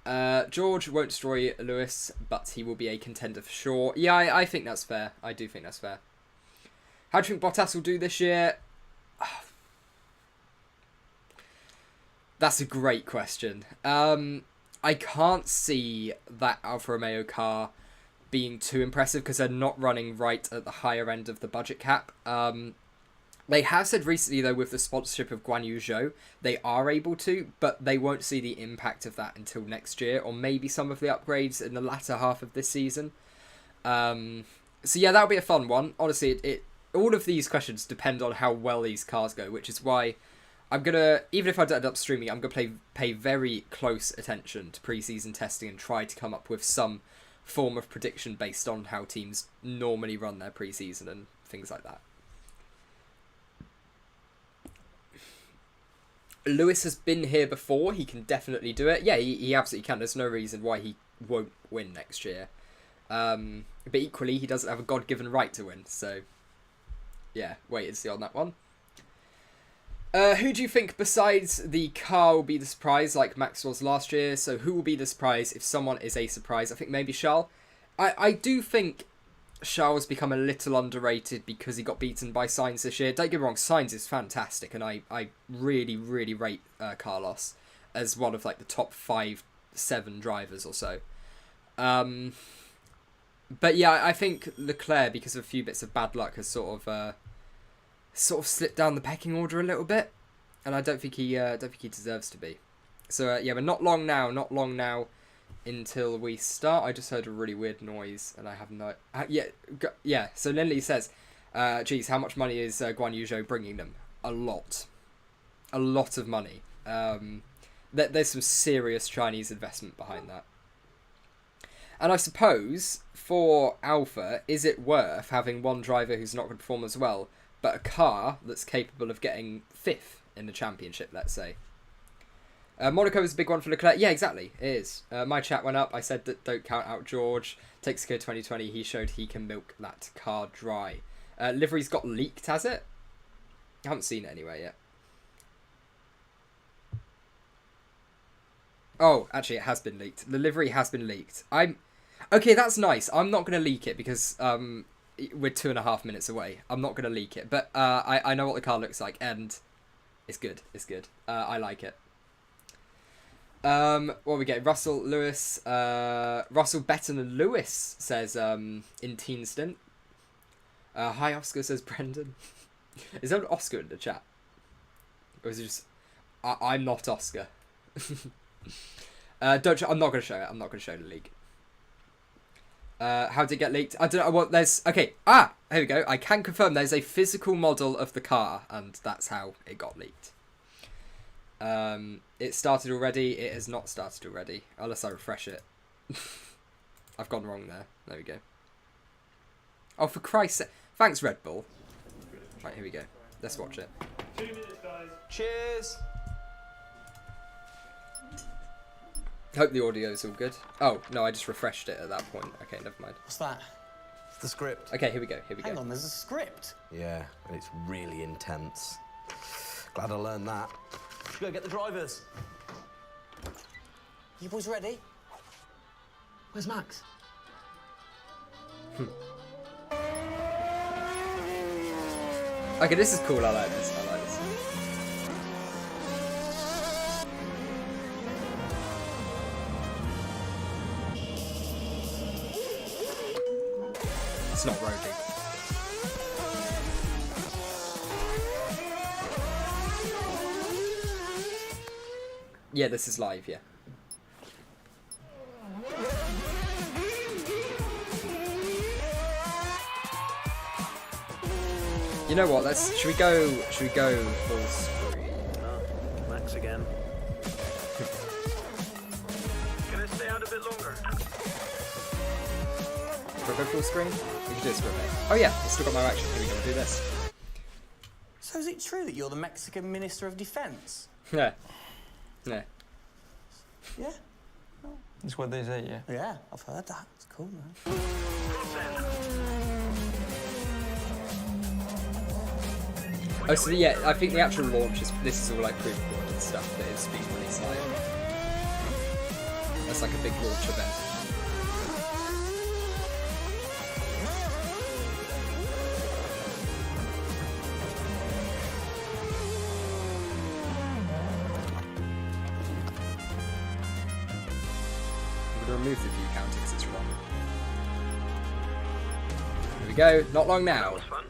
George won't destroy Lewis, but he will be a contender for sure. Yeah, I think that's fair. I do think that's fair. How do you think Bottas will do this year? That's a great question. I can't see that Alfa Romeo car being too impressive because they're not running right at the higher end of the budget cap. They have said recently, though, with the sponsorship of Guan Yu Zhou, they are able to, but they won't see the impact of that until next year, or maybe some of the upgrades in the latter half of this season. So yeah, that'll be a fun one. Honestly, all of these questions depend on how well these cars go, which is why I'm going to, even if I don't end up streaming, I'm going to pay very close attention to pre-season testing and try to come up with some form of prediction based on how teams normally run their pre-season and things like that. Lewis has been here before. He can definitely do it. Yeah, he absolutely can. There's no reason why he won't win next year. But equally, he doesn't have a God-given right to win. So, yeah, wait and see on that one. Who do you think besides the car will be the surprise like Max was last year? So who will be the surprise if someone is a surprise? I think maybe Charles. I do think Charles has become a little underrated because he got beaten by Sainz this year. Don't get me wrong, Sainz is fantastic and I really, really rate Carlos as one of like the top 5-7 drivers or so. But yeah, I think Leclerc, because of a few bits of bad luck, has sort of slipped down the pecking order a little bit. and I don't think he deserves to be. So yeah, but not long now until we start. I just heard a really weird noise, and I have no. Yeah. So Lindley says, "Geez, how much money is Guan Yu Zhou bringing them? A lot of money. There's some serious Chinese investment behind that." And I suppose for Alpha, is it worth having one driver who's not going to perform as well, but a car that's capable of getting 5th in the championship, let's say? Monaco is a big one for Leclerc. Yeah, exactly. It is. My chat went up. I said that don't count out George. Texaco 2020, he showed he can milk that car dry. Livery's got leaked, has it? I haven't seen it anywhere yet. Oh, actually, it has been leaked. The livery has been leaked. Okay, that's nice. I'm not going to leak it because we're 2.5 minutes away. I'm not going to leak it. But I know what the car looks like, and it's good. It's good. I like it. What we get? Russell Lewis. Russell better than Lewis, says in Teen Stint. Hi, Oscar, says Brendan. Is there an Oscar in the chat? Or is it just... I'm not Oscar. I'm not going to show it. I'm not going to show the leak. How did it get leaked? I don't know. Well, there's... Okay. Here we go. I can confirm there's a physical model of the car, and that's how it got leaked. It started already. It has not started already. Unless I refresh it. I've gone wrong there. There we go. Oh, for Christ's sake. Thanks, Red Bull. Right, here we go. Let's watch it. 2 minutes, guys. Cheers! Hope the audio's all good. Oh, no, I just refreshed it at that point. Okay, never mind. What's that? It's the script. Okay, here we go. Hang on, there's a script? Yeah, and it's really intense. Glad I learned that. Let's go get the drivers. You boys ready? Where's Max? Okay, this is cool. I like this. I like this. It's not roading. Yeah, this is live, yeah. You know what? Should we go full screen? Oh, Max again. Can I stay out a bit longer? Should we go full screen? We can do this for a bit. Oh yeah, I've still got my action. Here we go. We'll do this. So is it true that you're the Mexican Minister of Defense? Yeah. Yeah. Yeah? That's what they say, yeah. Yeah, I've heard that. It's cool, man. Oh, so yeah, I think the actual launch is... This is all like pre-recorded stuff that is being released live. That's like a big launch event. I'm going to remove the view counter because it's wrong. Here we go. Not long now. That was fun.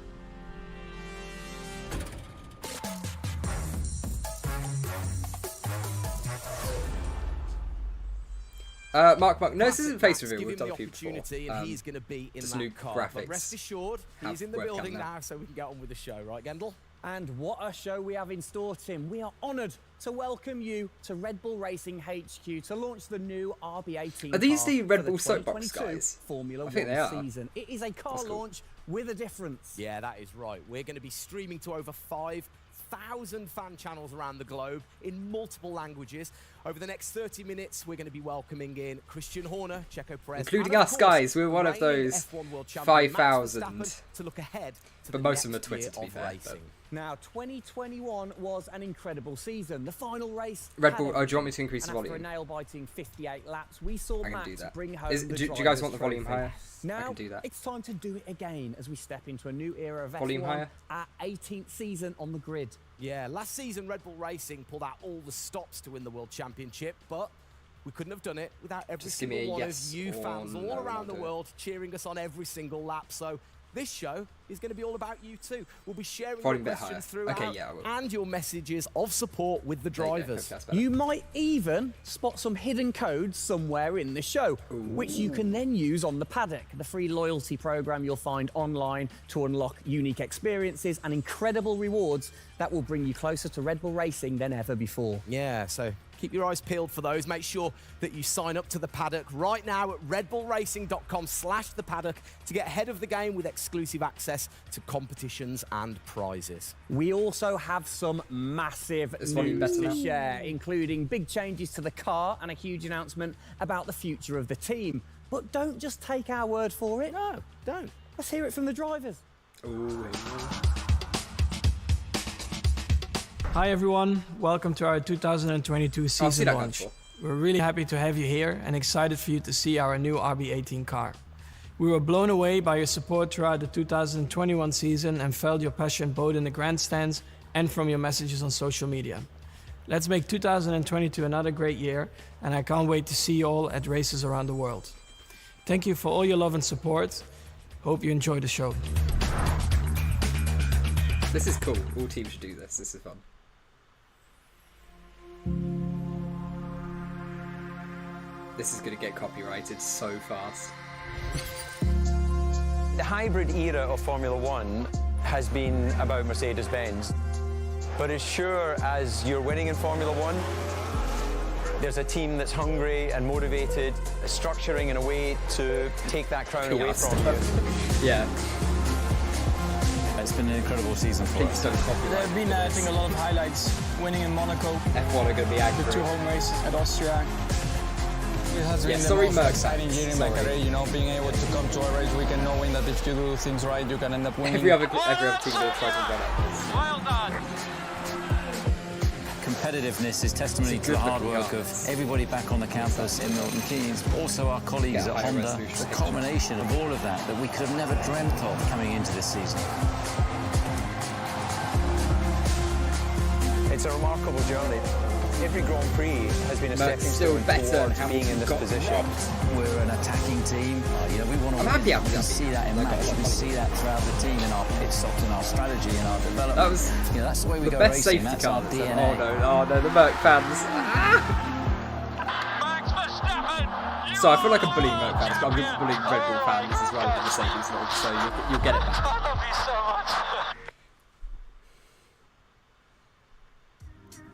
Mark, no, this isn't face reveal. We've done a few before. And he's going to be in just that new car. graphics. But rest assured, he's in the building now, so we can get on with the show, right, Gendel? And what a show we have in store, Tim. We are honoured to welcome you to Red Bull Racing HQ to launch the new RB18. Are these the Red Bull for soapbox guys? Formula I think One they are. season. It is a car launch with a difference. Yeah, that is right. We're going to be streaming to over 5,000 fan channels around the globe in multiple languages. Over the next 30 minutes, we're going to be welcoming in Christian Horner, Checo Perez, including and us, of course, guys. We're one of those F1 World Champion Max 5,000. Verstappen to look ahead to But the most of them next are Twitter, year to be of fair, racing. Now, 2021 was an incredible season. The final race. Red Bull. Oh, do you want me to increase the and volume? after a nail-biting 58 laps, we saw I can Max do that. bring home the Do you guys driver's want the volume trophy. higher? Now, I can do that. it's time to do it again as we step into a new era of Volume F1, higher? our 18th season on the grid. Yeah, last season Red Bull Racing pulled out all the stops to win the World Championship, but we couldn't have done it without every Just give me single a one yes of you or fans no, all and I'll around the do it. world cheering us on every single lap. So this show is going to be all about you too. We'll be sharing Volume your a bit questions higher. throughout Okay, yeah, I will. and your messages of support with the There you go. drivers. Hope that's better. You might even spot some hidden codes somewhere in the show, which you can then use on the paddock, the free loyalty program you'll find online to unlock unique experiences and incredible rewards that will bring you closer to Red Bull Racing than ever before. Yeah, so keep your eyes peeled for those. Make sure that you sign up to the paddock right now at redbullracing.com/the paddock to get ahead of the game with exclusive access to competitions and prizes. We also have some massive This volume news better to now? share, including big changes to the car and a huge announcement about the future of the team. But don't just take our word for it. No, don't. Let's hear it from the drivers. Ooh, Hi everyone, welcome to our 2022 I've seen season that launch. before. We're really happy to have you here and excited for you to see our new RB18 car. We were blown away by your support throughout the 2021 season and felt your passion both in the grandstands and from your messages on social media. Let's make 2022 another great year, and I can't wait to see you all at races around the world. Thank you for all your love and support. Hope you enjoy the show. This is cool. All teams should do this. This is fun. This is going to get copyrighted so fast. The hybrid era of Formula One has been about Mercedes-Benz. But as sure as you're winning in Formula One, there's a team that's hungry and motivated, structuring in a way to take that crown away from you. Yeah. It's been an incredible season for Please us. don't copyright. There have been, I think, a lot of highlights. Winning in Monaco, F1 are going to be the accurate. 2 home races at Austria. It has been sorry, the most Merc exciting fans. year in my Sorry. career, you know, being able to come to a race weekend knowing that if you do things right, you can end up winning. Every other team will try to run it. Well done. Competitiveness is testimony It's a to the good hard looking work car. of everybody back on the campus in Milton Keynes, also our colleagues Yeah, at high Honda. resolution. It's a culmination of all of that we could have never dreamt of coming into this season. It's a remarkable journey. Every Grand Prix has been a Merc's stepping still stone better towards than being in this Hamilton got position. robbed. We're an attacking team. We want to I'm happy I'm We happy. see that in Like, I match. got We money. see that throughout the team in our pit stops, in our strategy, in our development. That was that's the way we the go best racing. safety That's car. our that's DNA. Oh no, the Merc fans. Max Verstappen. So I feel like I'm bullying Merc fans, but I'm bullying Red Bull fans as well in the Mercedes log, so you'll get it back. I love you so much.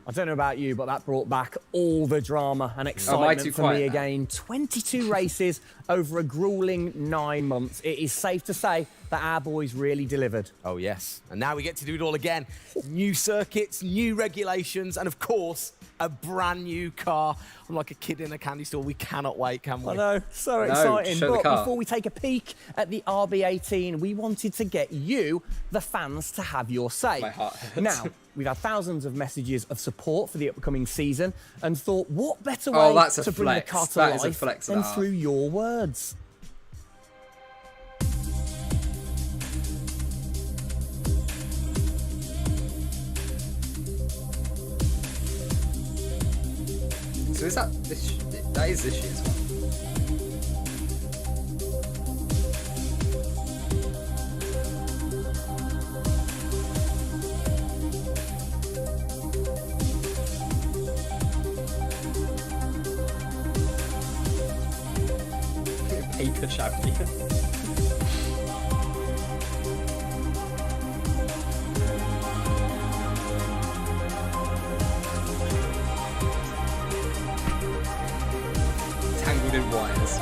I don't know about you, but that brought back all the drama and am I excitement too for quiet me now? again. 22 races over a grueling 9 months. It is safe to say that our boys really delivered. Oh, yes. And now we get to do it all again. New circuits, new regulations, and of course, a brand new car. I'm like a kid in a candy store. We cannot wait, can we? I know, so No, exciting. show the But car. before we take a peek at the RB18, we wanted to get you, the fans, to have your say. My heart hurts. Now, we've had thousands of messages of support for the upcoming season and thought, what better Oh, way that's a to bring the flex. car to That is a life flex than of that. through your words? So is that this? That is this year as well. Paper champion. Tangled in wires.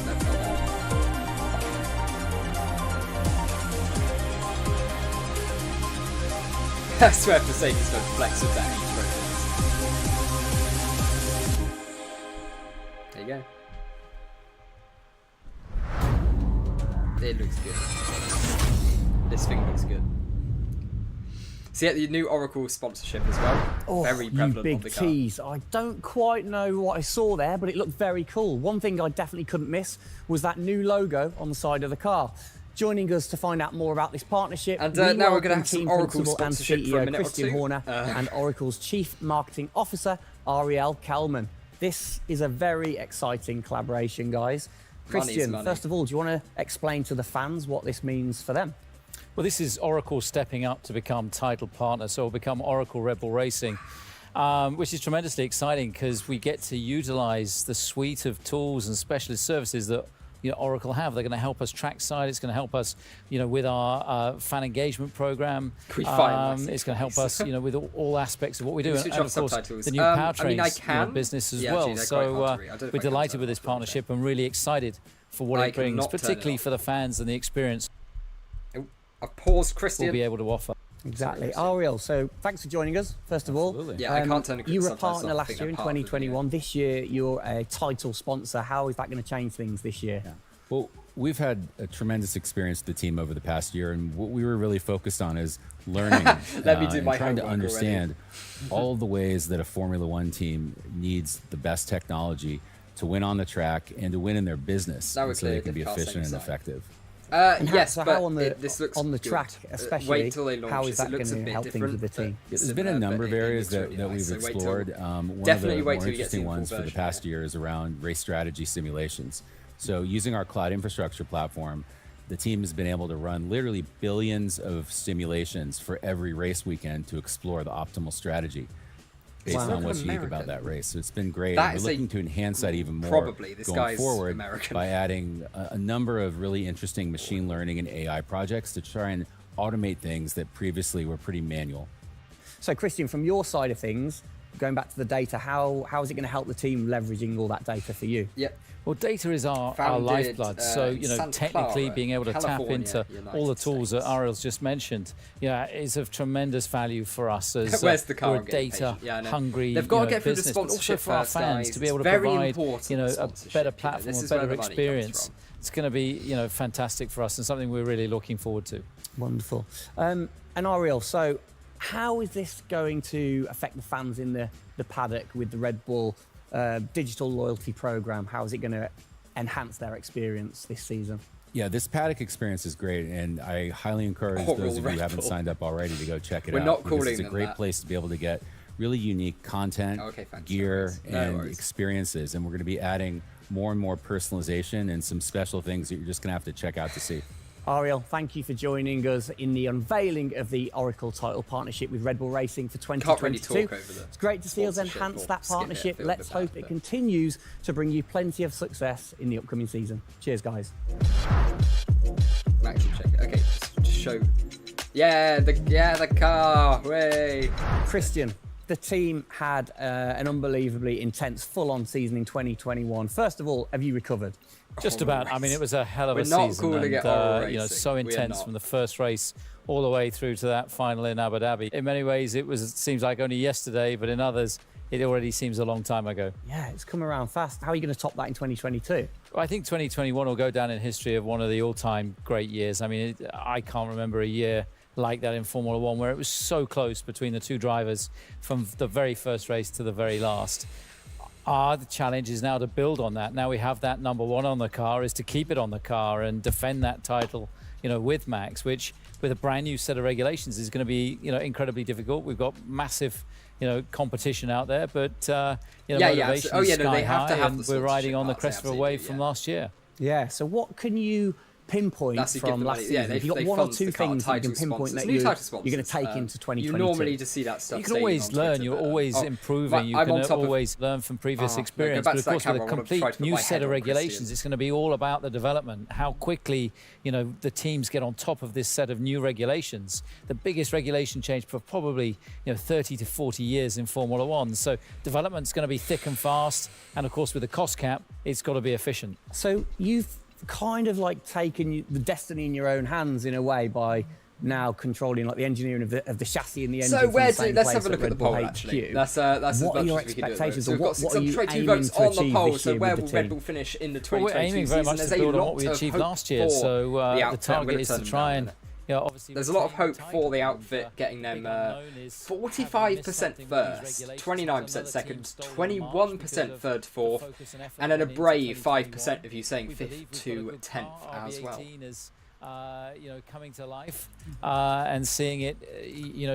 That's not bad. I swear Mercedes don't flex with that each road. There you go. It looks good. This thing looks good. So yeah, the new Oracle sponsorship as well. Oh, Very you prevalent on big the car. tease. I don't quite know what I saw there, but it looked very cool. One thing I definitely couldn't miss was that new logo on the side of the car. Joining us to find out more about this partnership, And, we now we're gonna welcome have some team Oracle principal and sponsorship for a CEO minute or Christian two. Horner and Oracle's Chief Marketing Officer, Ariel Kelman. This is a very exciting collaboration, guys. Christian, money. first of all, do you want to explain to the fans what this means for them? Well, this is Oracle stepping up to become title partner, so it'll become Oracle Red Bull Racing, which is tremendously exciting because we get to utilize the suite of tools and specialist services that Oracle have. They're going to help us trackside. It's going to help us, with our fan engagement program. It's going to help us, with all aspects of what we do, and of course subtitles. the new powertrain business as well. So we're delighted with this partnership and really excited for what it brings, particularly for the fans and the experience I've paused, Christian. we'll be able to offer. Exactly. Ariel, so thanks for joining us, first of all. Absolutely. Yeah, I can't turn the You were a subtitles partner off. I last think year in they're part of the video. 2021. This year, you're a title sponsor. How is that going to change things this year? Well, we've had a tremendous experience with the team over the past year, and what we were really focused on is learning Let me do and my trying to homework understand all the ways that a Formula One team needs the best technology to win on the track and to win in their business, That was so they clear, can be did Carl efficient and say. effective. And yes, so but how on the, this looks on the good. track, especially, Wait till they launch how this. is that It looks going a to bit help things different, with the team? but There's been a number of areas that we've nice. So wait till- explored. One Definitely of the wait more till you get to interesting the full ones for the version, past year is around race strategy simulations. So using our cloud infrastructure platform, the team has been able to run literally billions of simulations for every race weekend to explore the optimal strategy based Wow. on what's unique American. about that race. So it's been great. That And is we're a- looking to enhance that even more probably. This going guy's forward American. by adding a number of really interesting machine learning and AI projects to try and automate things that previously were pretty manual. So, Christian, from your side of things, going back to the data, how is it going to help the team leveraging all that data for you? Yep. Well, data is our Founded, lifeblood. So, Santa technically Clara, being able to tap California, into United all the tools that States. Ariel's just mentioned, is of tremendous value for us as Where's the car? we're a I'm getting data patient. Yeah, I know. hungry They've got to get through the business, but also sponsorship for our first, fans guys. to be able It's to very provide important, a sponsorship, better you know. platform, This a is where better the money comes experience. from. It's going to be fantastic for us and something we're really looking forward to. Wonderful. And Ariel, so how is this going to affect the fans in the paddock with the Red Bull digital loyalty program? How is it going to enhance their experience this season? Yeah, this paddock experience is great, and I highly encourage Oral those of you Red who haven't Bull. signed up already to go check it We're out. not because calling it's a them great that. place to be able to get really unique content, Okay, thanks, gear, no and worries. experiences, and we're going to be adding more and more personalization and some special things that you're just going to have to check out to see. Ariel, thank you for joining us in the unveiling of the Oracle title partnership with Red Bull Racing for 2022. Can't really talk over the It's great to see us sponsorship enhance or that skip it, I partnership. feel a Let's bit bad, hope it but- continues to bring you plenty of success in the upcoming season. Cheers, guys. Actually, check it. Okay, just show. Yeah, the car. Way. Christian, the team had an unbelievably intense, full-on season in 2021. First of all, have you recovered? Just about. I mean, it was a hell of We're a not season, calling and it oral so racing. We are intense not. from the first race all the way through to that final in Abu Dhabi. In many ways, it seems like only yesterday, but in others, it already seems a long time ago. Yeah, it's come around fast. How are you going to top that in 2022? Well, I think 2021 will go down in history of one of the all-time great years. I mean, I can't remember a year like that in Formula One where it was so close between the two drivers from the very first race to the very last. The challenge is now to build on that. Now we have that number one on the car, is to keep it on the car and defend that title, with Max, which with a brand new set of regulations is going to be, incredibly difficult. We've got massive, competition out there, but motivation Oh, is yeah, no, sky they have to high, have and the we're riding sponsorship on the parts, crest they of a wave absolutely from do, last year. Yeah, so what can you pinpoint That's you give from the last money. season? Yeah, Have you got they one or fund two the car, things that you can title pinpoint sponsors, that new you're title going to sponsors. take into 2022? You normally just see that stuff. You can staying always on learn. Twitter, You're but, always improving. You I'm can on top of- always learn from previous no, experience. go But back of to that course, with camera, a I wanna try complete to put new my set head of on regulations, Christian. it's going to be all about the development. How quickly, the teams get on top of this set of new regulations. The biggest regulation change for probably 30 to 40 years in Formula One. So development's going to be thick and fast. And of course, with the cost cap, it's got to be efficient. So you've kind of like taken the destiny in your own hands in a way by now controlling like the engineering of the chassis and the engine. So from the same let's place have a look at the Red Bull poll HQ. actually. That's as What are much your as we can do. expectations, So or we've got what are you 622 aiming votes to on the achieve poll. this So year where with will the Red team? Bull finish in the Well, we're 2022 aiming very season? much to There's a build on lot what we of achieved hope last year. for So the the outfit. I'm gonna target is turn to them try down and obviously There's a lot of hope retain for the title, outfit but getting them big unknown is 45% having missed something with these first, regulations. 29% Another second, team stole the 21% march because third of to fourth, the focus and effort and then a going into brave 2021. 5% of you saying We 5th believe we've got a to good 10th car. as well. RB18 is coming to life and seeing it,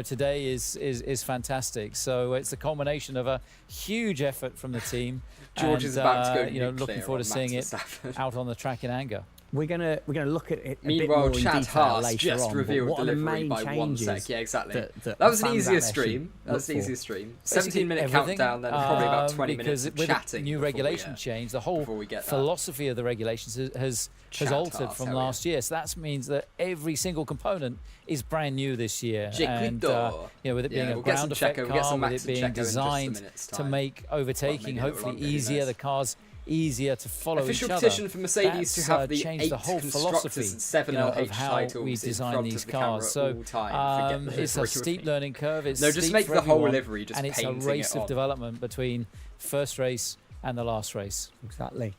today is fantastic. So it's a culmination of a huge effort from the team. George is about to go looking forward to seeing it out on the track in anger. We're gonna look at it. Meanwhile, Chad Haas Haas just revealed delivery by 1 sec. Yeah, exactly. That was an easier stream. 17-minute countdown, then probably about 20 minutes of chatting. New regulation change. The whole philosophy of the regulations has altered from last year. So that means that every single component is brand new this year. And with it being a ground effect car, with it being designed to make overtaking hopefully easier, the cars easier to follow Official each other. Petition for Mercedes to have the changed 8 the whole philosophy and 7 of how we design these cars. So it's a steep learning curve. It's just make the whole livery, just and it's a race of development between first race and the last race. Exactly.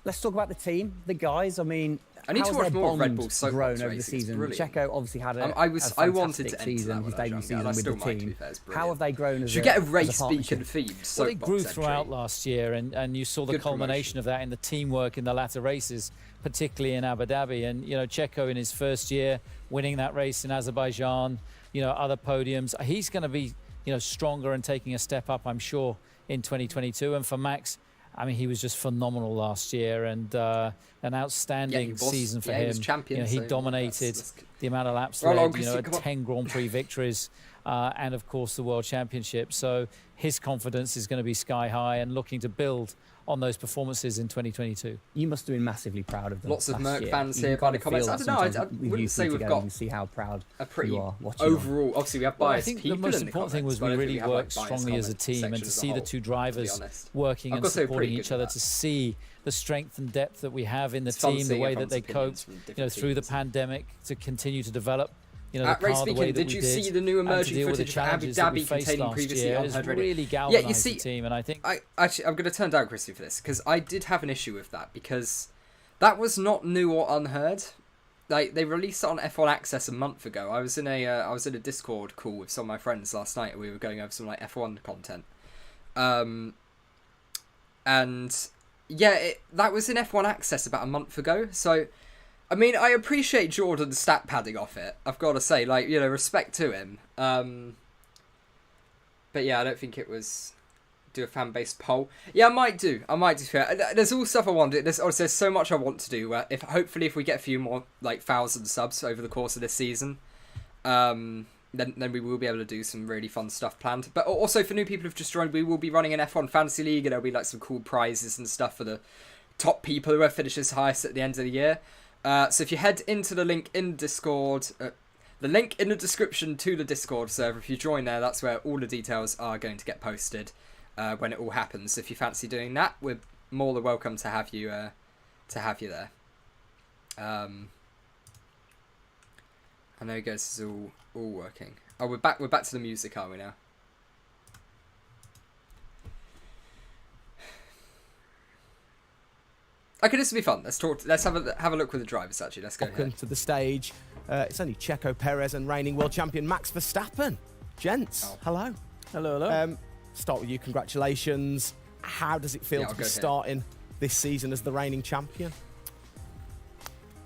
Let's talk about the team, the guys. I mean, I need to watch more of Red Bull Soapbox grown over the season. Checo obviously had a I wanted to season, his debut season with the team. How have they grown as Should get a RaceBeacon theme. Well, it grew throughout last year, and you saw the culmination of that in the teamwork in the latter races, particularly in Abu Dhabi. And Checo in his first year winning that race in Azerbaijan, other podiums. He's going to be stronger and taking a step up, I'm sure, in 2022. And for Max, I mean, he was just phenomenal last year, and an outstanding season for him. He was champion, he dominated the amount of laps led, 10 Grand Prix victories, and of course the World Championship. So his confidence is going to be sky high and looking to build on those performances in 2022. You must have been massively proud of them. Lots of Merc fans here by the comments. I don't know. I wouldn't say we've got see how proud a pretty you are watching overall. Obviously, we have biased I think people the most in the important thing comments, was we really worked strongly as a team, and to see the two drivers working and supporting each other, to see the strength and depth that we have in the team, the way that they coped, through the pandemic, to continue to develop. At RaceBeacon, did you see the new emerging footage of Abu Dhabi containing previously unheard radio? Really galvanised the team, and I think I'm going to turn down Christy for this, because I did have an issue with that, because that was not new or unheard. Like, they released it on F1 Access a month ago. I was in a Discord call with some of my friends last night, and we were going over some F1 content. And yeah, that was in F1 Access about a month ago. So, I mean, I appreciate Jordan's stat padding off it. I've got to say, respect to him. But yeah, I don't think it was do a fan-based poll. Yeah, I might do. There's all stuff I want to do. There's so much I want to do. Hopefully if we get a few more 1,000 subs over the course of this season, then we will be able to do some really fun stuff planned. But also for new people who've just joined, we will be running an F1 Fantasy League, and there'll be some cool prizes and stuff for the top people who have finished highest at the end of the year. So if you head into the link in Discord, the link in the description to the Discord server, if you join there, that's where all the details are going to get posted when it all happens. If you fancy doing that, we're more than welcome to have you there. I know this is all working. Oh, we're back to the music, are we now? Okay, this will be fun. Let's have a look with the drivers. Actually, let's go. Welcome to the stage. It's only Checo Perez and reigning world champion Max Verstappen. Gents, hello. Hello. Start with you. Congratulations. How does it feel to be starting this season as the reigning champion?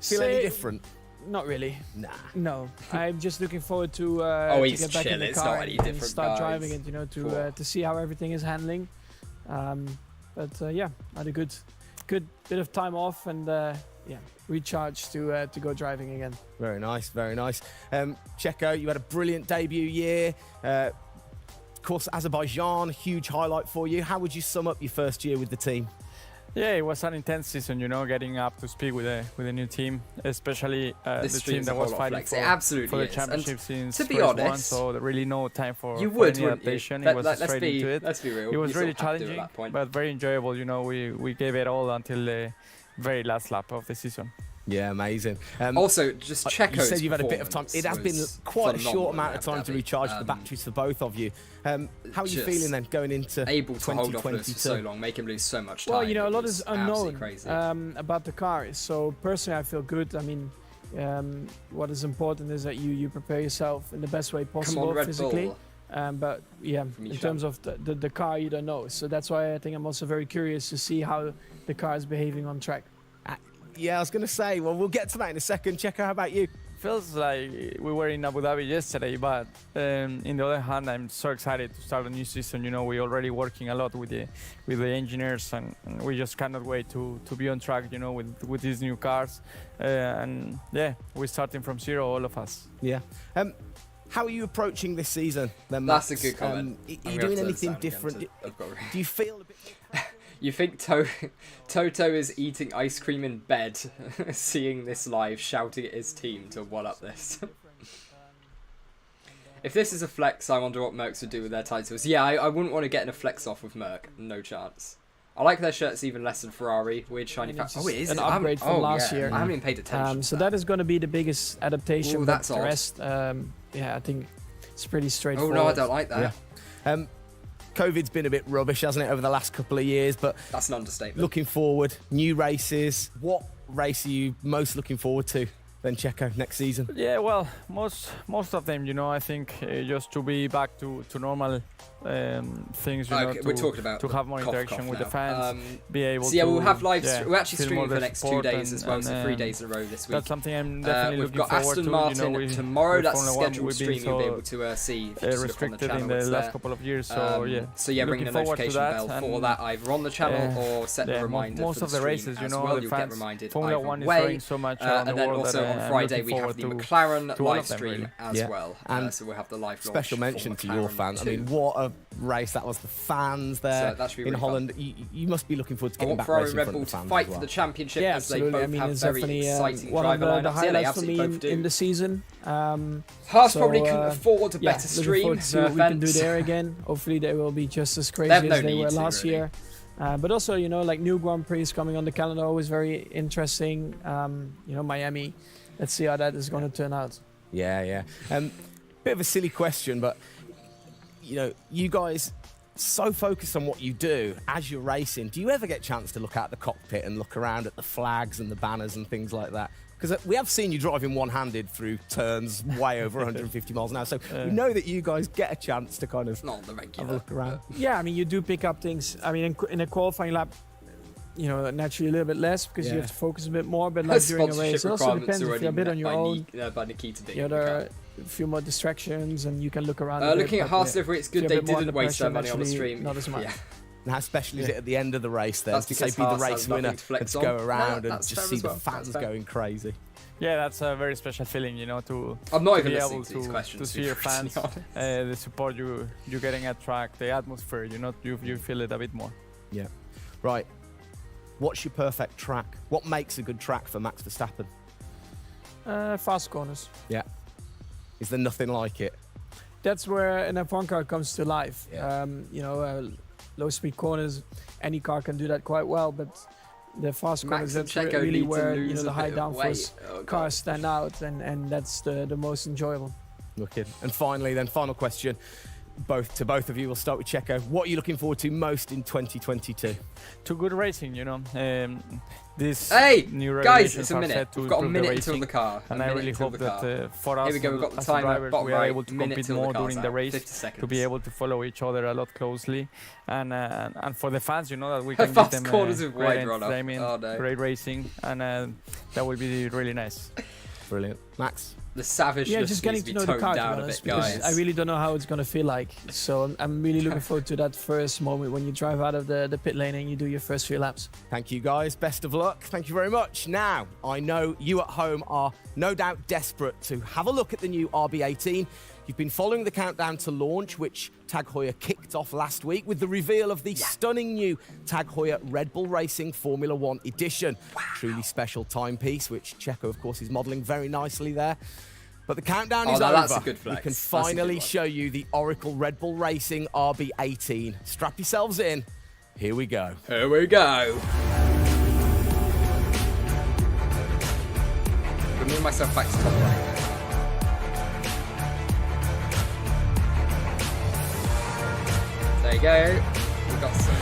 Feel any different? Not really. Nah. No. I'm just looking forward to get back in the car and start driving it. To see how everything is handling. Yeah, I had a good bit of time off and recharge to go driving again. Very nice, very nice. Checo, you had a brilliant debut year. Of course, Azerbaijan, huge highlight for you. How would you sum up your first year with the team? Yeah, it was an intense season, getting up to speed with a new team, especially the team that was fighting for the championship since to be honest, one, so really no time for any adaptation. It was straight into it. Let's be real. It was really challenging, but very enjoyable. We gave it all until the very last lap of the season. Yeah, amazing. Also, just Checo's you said you've had a bit of time. It has been quite a short amount of time to recharge the batteries for both of you. How are you feeling then going into able to hold off for so long, make him lose so much time? Well, a lot is unknown about the car. So personally, I feel good. I mean, what is important is that you prepare yourself in the best way possible physically. But yeah, in terms of the car, you don't know. So that's why I think I'm also very curious to see how the car is behaving on track. Yeah, I was going to say, well, we'll get to that in a second. Checo, how about you? Feels like we were in Abu Dhabi yesterday, but in the other hand, I'm so excited to start a new season. You know, we're already working a lot with the engineers, and we just cannot wait to be on track. You know, with these new cars, and yeah, we're starting from zero, all of us. Yeah. How are you approaching this season, then, Max? That's a good comment. Are you doing anything different? Do you feel a bit more You think Toto is eating ice cream in bed, seeing this live, shouting at his team to one-up this? If this is a flex, I wonder what Mercs would do with their titles. Yeah, I wouldn't want to get in a flex off with Merc. No chance. I like their shirts even less than Ferrari. Weird shiny fact. Oh, it is an upgrade from last year. I haven't even paid attention. So that is going to be the biggest adaptation. Ooh, that's but the rest, yeah, I think it's pretty straightforward. Oh no, I don't like that. Yeah. COVID's been a bit rubbish, hasn't it, over the last couple of years? But that's an understatement. Looking forward, new races. What race are you most looking forward to then, Checo, next season? Yeah, well, most of them, you know, I think just to be back to normal things, you know, we're talking about to have more interaction with the fans, be able so yeah, to... we'll have live... Yeah, we're actually streaming for the next 2 days as well, so 3 days in a row this week. That's something I'm definitely looking forward to. We've got Aston Martin you know, tomorrow, that's Formula scheduled stream you'll be able to see. Restricted in the last couple of years, so yeah. So yeah, ring the notification bell for that either on the channel or set the reminder most for of the races, you know, you'll get reminded Formula 1 is throwing so much and then also on Friday we have the McLaren live stream as well. And so we'll have the live launch. Special mention to your fans. I mean, what a race that was. The fans there in Holland. You must be looking forward to getting back racing in front of the fans. To fight for the championship as they both have it's very definitely exciting one of driver the lineups. highlights for me in the season. Haas probably couldn't afford a better stream. To see what we can do there again. Hopefully they will be just as crazy as they were last year. But also, you know, like new Grand Prix coming on the calendar, always very interesting. You know, Miami. Let's see how that is going to turn out. Yeah. Bit of a silly question, but you know, you guys so focused on what you do as you're racing. Do you ever get a chance to look out the cockpit and look around at the flags and the banners and things like that? Because we have seen you driving one-handed through turns way over 150 miles an hour, so we know that you guys get a chance to kind of not the regular have a look around. Yeah, I mean, you do pick up things. I mean, in a qualifying lap, you know, naturally a little bit less because you have to focus a bit more. But like during a race, it also depends if you're a bit on your own. By Nikita Dick. You know, there are a few more distractions, and you can look around. Looking at Haas livery, it's good they didn't waste their money on the stream. Not as much. Yeah. And how special is it at the end of the race then to say be the race winner and to go around and just see the fans going crazy? Yeah, that's a very special feeling, you know, to I'm not even be listening able to these questions, to see your fans, the support you're getting at track, the atmosphere, you know, you feel it a bit more. Yeah. Right. What's your perfect track? What makes a good track for Max Verstappen? Fast corners. Yeah. Is there nothing like it? That's where an F1 car comes to life. Yeah. You know, low speed corners, any car can do that quite well, but the fast corners, that's really where, you know, the high downforce cars stand out, and that's the most enjoyable. Wicked. And finally then, final question, to both of you, we'll start with Checo. What are you looking forward to most in 2022? To good racing, you know. This new guys, it's a minute. We've got a minute until the car. And I really hope that for us, here we go, we've got the as timer, drivers, we are able to minute compete till more the car's during the out, race, 50 seconds. to be able to follow each other a lot closely, and for the fans, you know, that we can give fast them corners with great wide entertainment, great racing, and that will be really nice. Brilliant. Max? The savageness just getting needs to to know be the car, toned to be down a honest, bit, guys. because I really don't know how it's going to feel like. So I'm really looking forward to that first moment when you drive out of the pit lane and you do your first few laps. Thank you, guys. Best of luck. Thank you very much. Now, I know you at home are no doubt desperate to have a look at the new RB18. You've been following the countdown to launch, which Tag Heuer kicked off last week with the reveal of the stunning new Tag Heuer Red Bull Racing Formula 1 edition. Wow. Truly special timepiece, which Checo, of course, is modelling very nicely there. But the countdown is over. That's a good flex. We can finally show you the Oracle Red Bull Racing RB18. Strap yourselves in. Here we go. Here we go. I'm moving myself back to top right. There you go. We've got some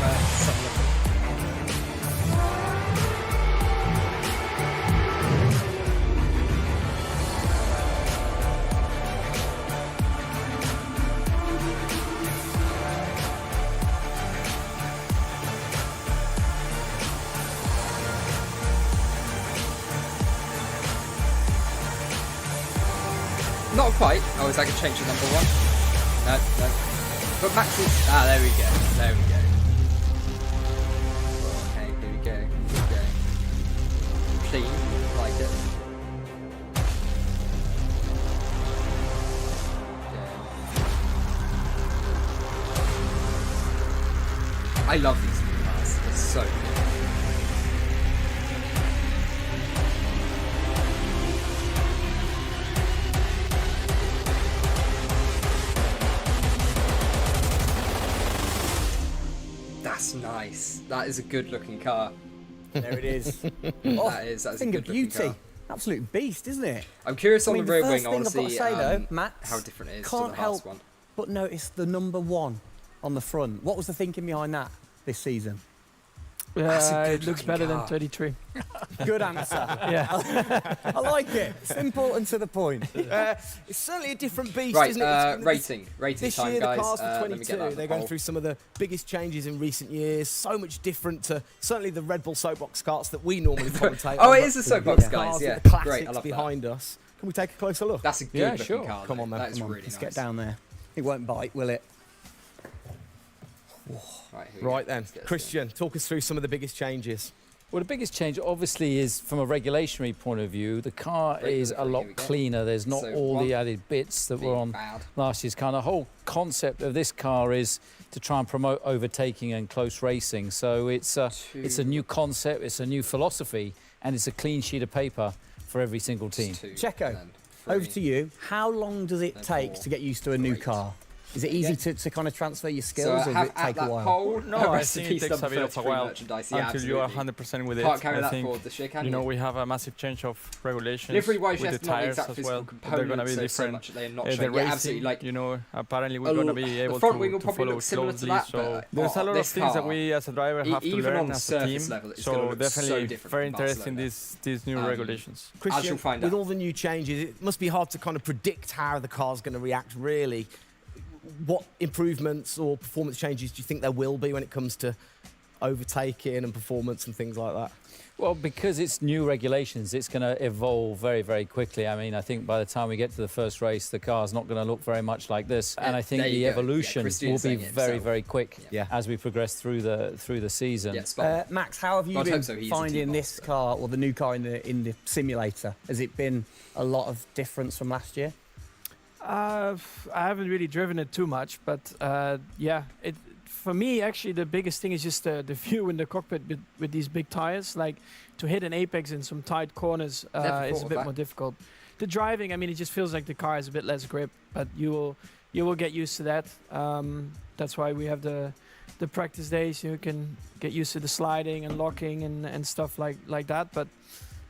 Not quite. Oh, is that going to change to number 1? No. But Max is... Ah, there we go. Okay, here we go. Clean. Like it. I love these new cars. They're so good. That's nice. That is a good looking car. There it is. That's a thing good of looking beauty. car. Absolute beast, isn't it? I'm curious on the rear first wing. I want to thing I've see got to say, though, Max, how different it is to can't the help last one. but notice the number 1 on the front. What was the thinking behind that this season? That's a It looks better car. than 33. Good answer. Yeah. I like it. Simple and to the point. It's certainly a different beast, Right, isn't it? rating This time, year, guys. the cars Let for me get 22, that on the they're going poll. through some of the biggest changes in recent years. So much different to certainly the Red Bull soapbox karts that we normally commentate Oh, on. it but is a soapbox, the guys. cars Yeah, with the classics great. I love behind us. Can we take a closer look? That's a good Yeah, looking sure. car. Come on, man. That is Come on, really let's nice. get down there. It won't bite, will it? Right, here we Right go. then, Let's get this Christian, talk us through some of the biggest changes. Well, the biggest change obviously is from a regulationary point of view. The car Great is a delivery, lot here we go. cleaner. There's not So all one the added bits that were being on bad. last year's car. The whole concept of this car is to try and promote overtaking and close racing. So it's a new concept, it's a new philosophy, and it's a clean sheet of paper for every single team. Two, Checo, and then over three. to you. How long does it Then take four. to get used to a new Great. car? Is it easy to kind of transfer your skills, So or have does it at take a that while? poll. No, I rest in think it peace, takes a number bit of a 33 while merchandise. Yeah, until you are absolutely. 100% with it. Can't carry I that think, forward this year, can you know, you? we have a massive change of regulations Livery-wise, with yes, the not the tires exact as physical well. components, They're going to be so different. much that they're not The showing. Yeah, racing, absolutely, like, you know, apparently we're going to be able the front wing will to probably follow look similar to closely. that, So but there's a lot of this things that car, we as a driver have to even learn on the as a team. surface level, it's gonna So look so definitely different very from interesting Barcelona. these new regulations. Christian, you'll find with out. all the new changes, it must be hard to kind of predict how the car's going to react, really. What improvements or performance changes do you think there will be when it comes to overtaking and performance and things like that? Well, because it's new regulations, it's going to evolve very, very quickly. I mean, I think by the time we get to the first race, the car's not going to look very much like this. And I think there you the go. Yeah, evolution Christian's will be saying it very, himself. very quick Yeah. as we progress through the season. Yeah, spot on. Max, how have you God, I been hope so. He's a finding team this boss, so. car or the new car in the simulator? Has it been a lot of difference from last year? I haven't really driven it too much, but yeah, for me actually the biggest thing is just the view in the cockpit with these big tires. Like to hit an apex in some tight corners Never is thought a of bit that. more difficult. The driving, I mean, it just feels like the car has a bit less grip, but you will get used to that. That's why we have the practice days. You can get used to the sliding and locking and stuff like that. But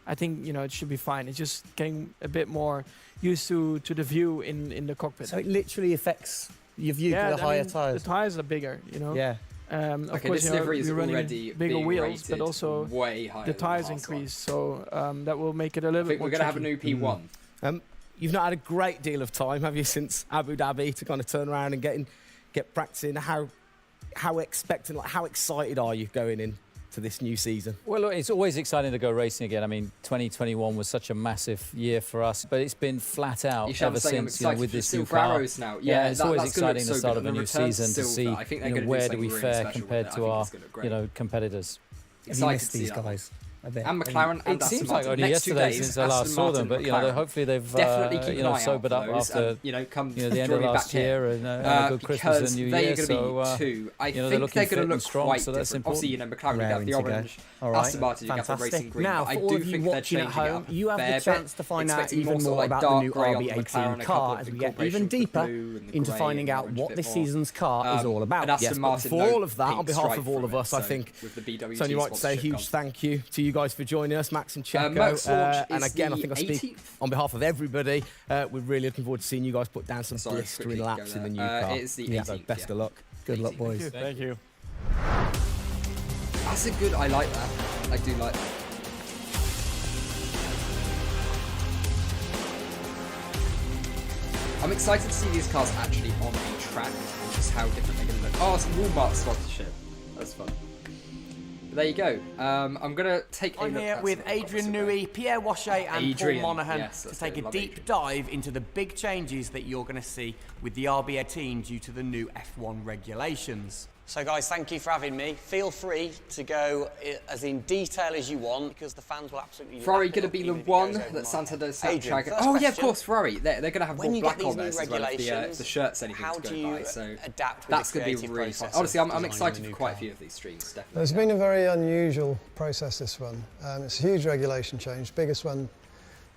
I think it should be fine. It's just getting a bit more used to the view in the cockpit. So it literally affects your view to the higher tyres. The tires are bigger, Yeah. Of Okay, course, this livery is we're running already bigger being wheels, but rated also way higher the than tires last one. increase, so that will make it a little I bit think more we're going to have a tricky. new P1. You've not had a great deal of time, have you, since Abu Dhabi to kind of turn around and get practicing? How expectant, how excited are you going in to this new season? Well, look, it's always exciting to go racing again. I mean, 2021 was such a massive year for us, but it's been flat out Ishan ever was saying I'm since excited with for this new Silver car. Arrows now. Yeah, it's always that's gonna look exciting the so start good. of a And the new return to season to see Silver, I think they're gonna do where do something we really fare special compared with it. to I our think it's gonna look great. competitors. Have you Excited missed to see these that. guys a bit? And McLaren and It Aston seems like Martin. only Next 2 yesterday days, since I last Aston saw Martin, them, but McLaren. hopefully they've Definitely keep an eye out sobered for up those after and, come the end through of back last here. year and a good Christmas Because and New they're Year. going to So be two. I they're think looking they're fit going to and look strong, quite so that's different. Obviously, McLaren, you have the Raring to go. orange. All right, Aston Martin, you have the fantastic. racing green. Now, but I for all do of you think they're watching at changing it home, up you have a the fair chance bit. to find out Expecting even sort of more like about the dark new grey on the McLaren, RB18 a couple car of as we get incorporations even with the deeper blue and the into grey finding and out orange a what bit this more. season's car is all about. And Aston Yes, but Martin, before no all of that, on pink behalf stripe of all from of it, us, I so think with the BWT it's only right to say a sponsorship huge gone. thank you to you guys for joining us, Max and Checo. Merck's launch And is again, I the think I speak 18th. on behalf of everybody. We're really looking forward to seeing you guys put down some Sorry, blistering quickly laps go in the there. new car. It's the Yeah, 18th, so best yeah. of luck. Good luck, boys. Thank you. That's a good. I like that. I do like that. I'm excited to see these cars actually on a track and just how different they're going to look. Oh, it's Walmart sponsorship. That's fun. there you go. I'm gonna take a I'm look here at with some of the Adrian comments. Newey, Pierre Wache and Adrian, Paul Monaghan yes, to that's take it, a love deep Adrian. dive into the big changes that you're going to see with the RB18 due to the new F1 regulations. So guys, thank you for having me. Feel free to go as in detail as you want because the fans will absolutely Ferrari lap it going to up, be the even if it one goes over that my Santa head. does Adrian, Snapchat. first Oh yeah, of question. course, Ferrari. They're going to have When more you black get these on there new as well if regulations, the shirts anything how to do go you by. So adapt with that's the going to be creative really fun. process Honestly, of I'm designing excited a for new quite a car? few of these streams. Definitely. It's been a very unusual process, this one. It's a huge regulation change, biggest one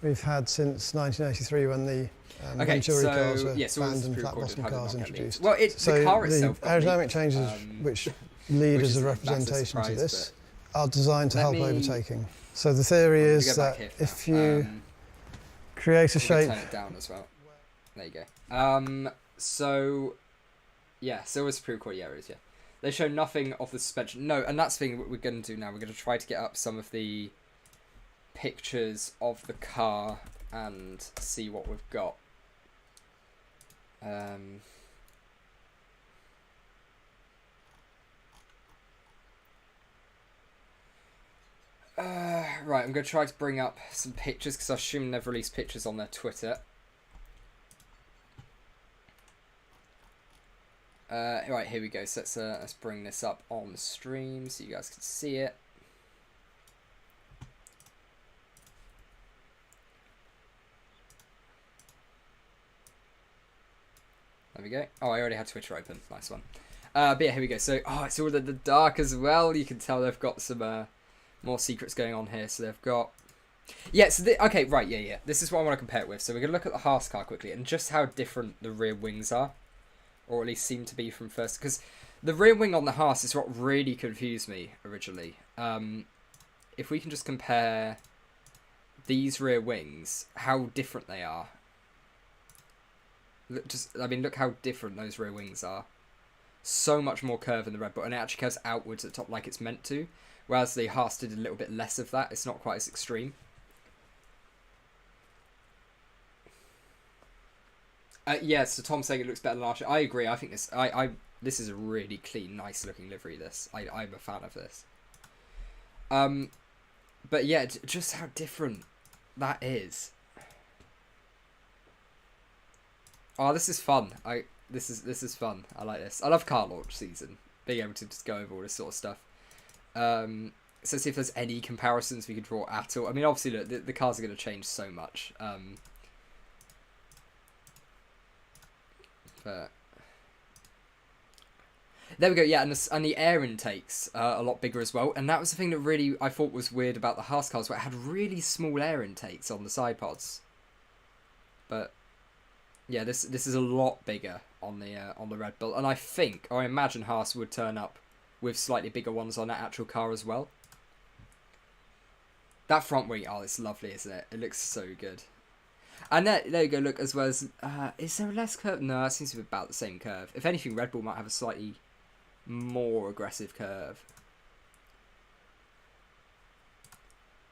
we've had since 1983 when the Venturi cars were banned and flat bottom cars introduced. Well, the car itself. The aerodynamic changes which lead as a is a representation to massive this surprise, are designed to let help me- overtaking. So the theory I'm gonna is go back that here for if now. you create a I'm gonna shape, turn it down as well. There you go. So yeah, so it's pretty cool. Yeah, it is. Yeah, they show nothing of the suspension. No, and that's the thing what we're gonna do now. We're gonna try to get up some of the pictures of the car and see what we've got. Right, I'm going to try to bring up some pictures because I assume they've released pictures on their Twitter. Right, here we go. So let's bring this up on the stream so you guys can see it. There we go. Oh, I already had Twitter open. Nice one. But yeah, here we go. So, it's all in the dark as well. You can tell they've got some more secrets going on here. So they've got... Yeah, so... Okay, right, yeah. This is what I want to compare it with. So we're going to look at the Haas car quickly and just how different the rear wings are. Or at least seem to be from first. Because the rear wing on the Haas is what really confused me originally. If we can just compare these rear wings, how different they are. Look how different those rear wings are. So much more curve in the Red Bull, and it actually curves outwards at the top like it's meant to. Whereas the Haas did a little bit less of that. It's not quite as extreme. Yeah, so Tom's saying it looks better than last year. I agree. I think this. This is a really clean, nice looking livery. I'm a fan of this. But yeah, just how different that is. Oh, this is fun. This is fun. I like this. I love car launch season. Being able to just go over all this sort of stuff. So see if there's any comparisons we could draw at all. I mean, obviously, look, the cars are going to change so much. But there we go. Yeah, and the air intakes are a lot bigger as well. And that was the thing that really I thought was weird about the Haas cars, where it had really small air intakes on the side pods. But yeah, this is a lot bigger on the Red Bull, and I imagine Haas would turn up with slightly bigger ones on that actual car as well. That front wing, it's lovely, isn't it? It looks so good. And there you go. Look, as well as is there less curve? No, it seems to be about the same curve. If anything, Red Bull might have a slightly more aggressive curve.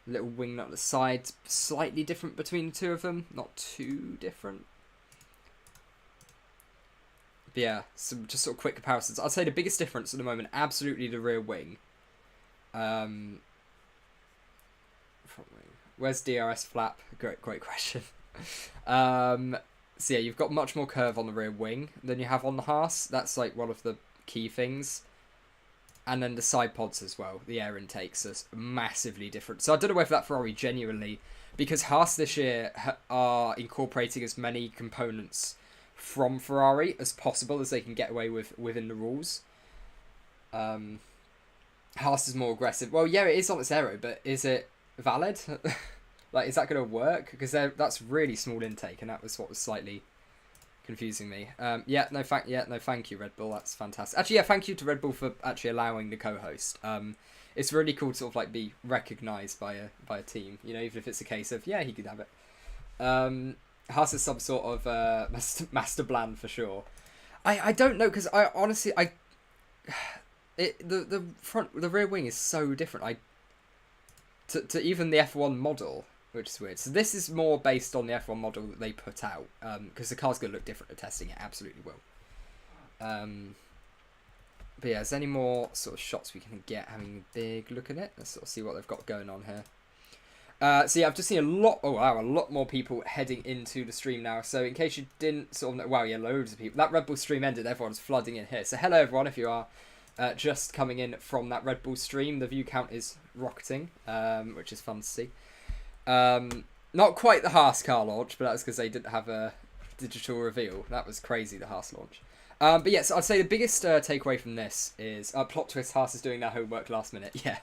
Little wing up the sides, slightly different between the two of them. Not too different. But yeah, some just sort of quick comparisons. I'd say the biggest difference at the moment, absolutely the rear wing. Front wing. Where's DRS flap? Great question. So yeah, you've got much more curve on the rear wing than you have on the Haas. That's like one of the key things. And then the side pods as well. The air intakes are massively different. So I don't know whether that Ferrari genuinely, because Haas this year are incorporating as many components from Ferrari as possible as they can get away with within the rules. Haas is more aggressive. Well, yeah, it is on its aero, but is it valid? Like, is that going to work? Because that's really small intake, and that was what was slightly confusing me. Thank you, Red Bull. That's fantastic. Actually, yeah, thank you to Red Bull for actually allowing the co-host. It's really cool to sort of like be recognised by a team. You know, even if it's a case of he could have it. Haas is some sort of master plan for sure. I don't know, because I honestly the rear wing is so different. To even the F1 model, which is weird. So this is more based on the F1 model that they put out, because the car's going to look different at testing. It absolutely will. But yeah, is there any more sort of shots we can get having a big look at it? Let's sort of see what they've got going on here. So yeah, I've just seen a lot more people heading into the stream now. So in case you didn't sort of know, wow, yeah, loads of people. That Red Bull stream ended, everyone's flooding in here. So hello everyone, if you are just coming in from that Red Bull stream. The view count is rocketing, which is fun to see. Not quite the Haas car launch, but that's because they didn't have a digital reveal. That was crazy, the Haas launch. But yes, I'd say the biggest takeaway from this is plot twist. Haas is doing their homework last minute. Yeah.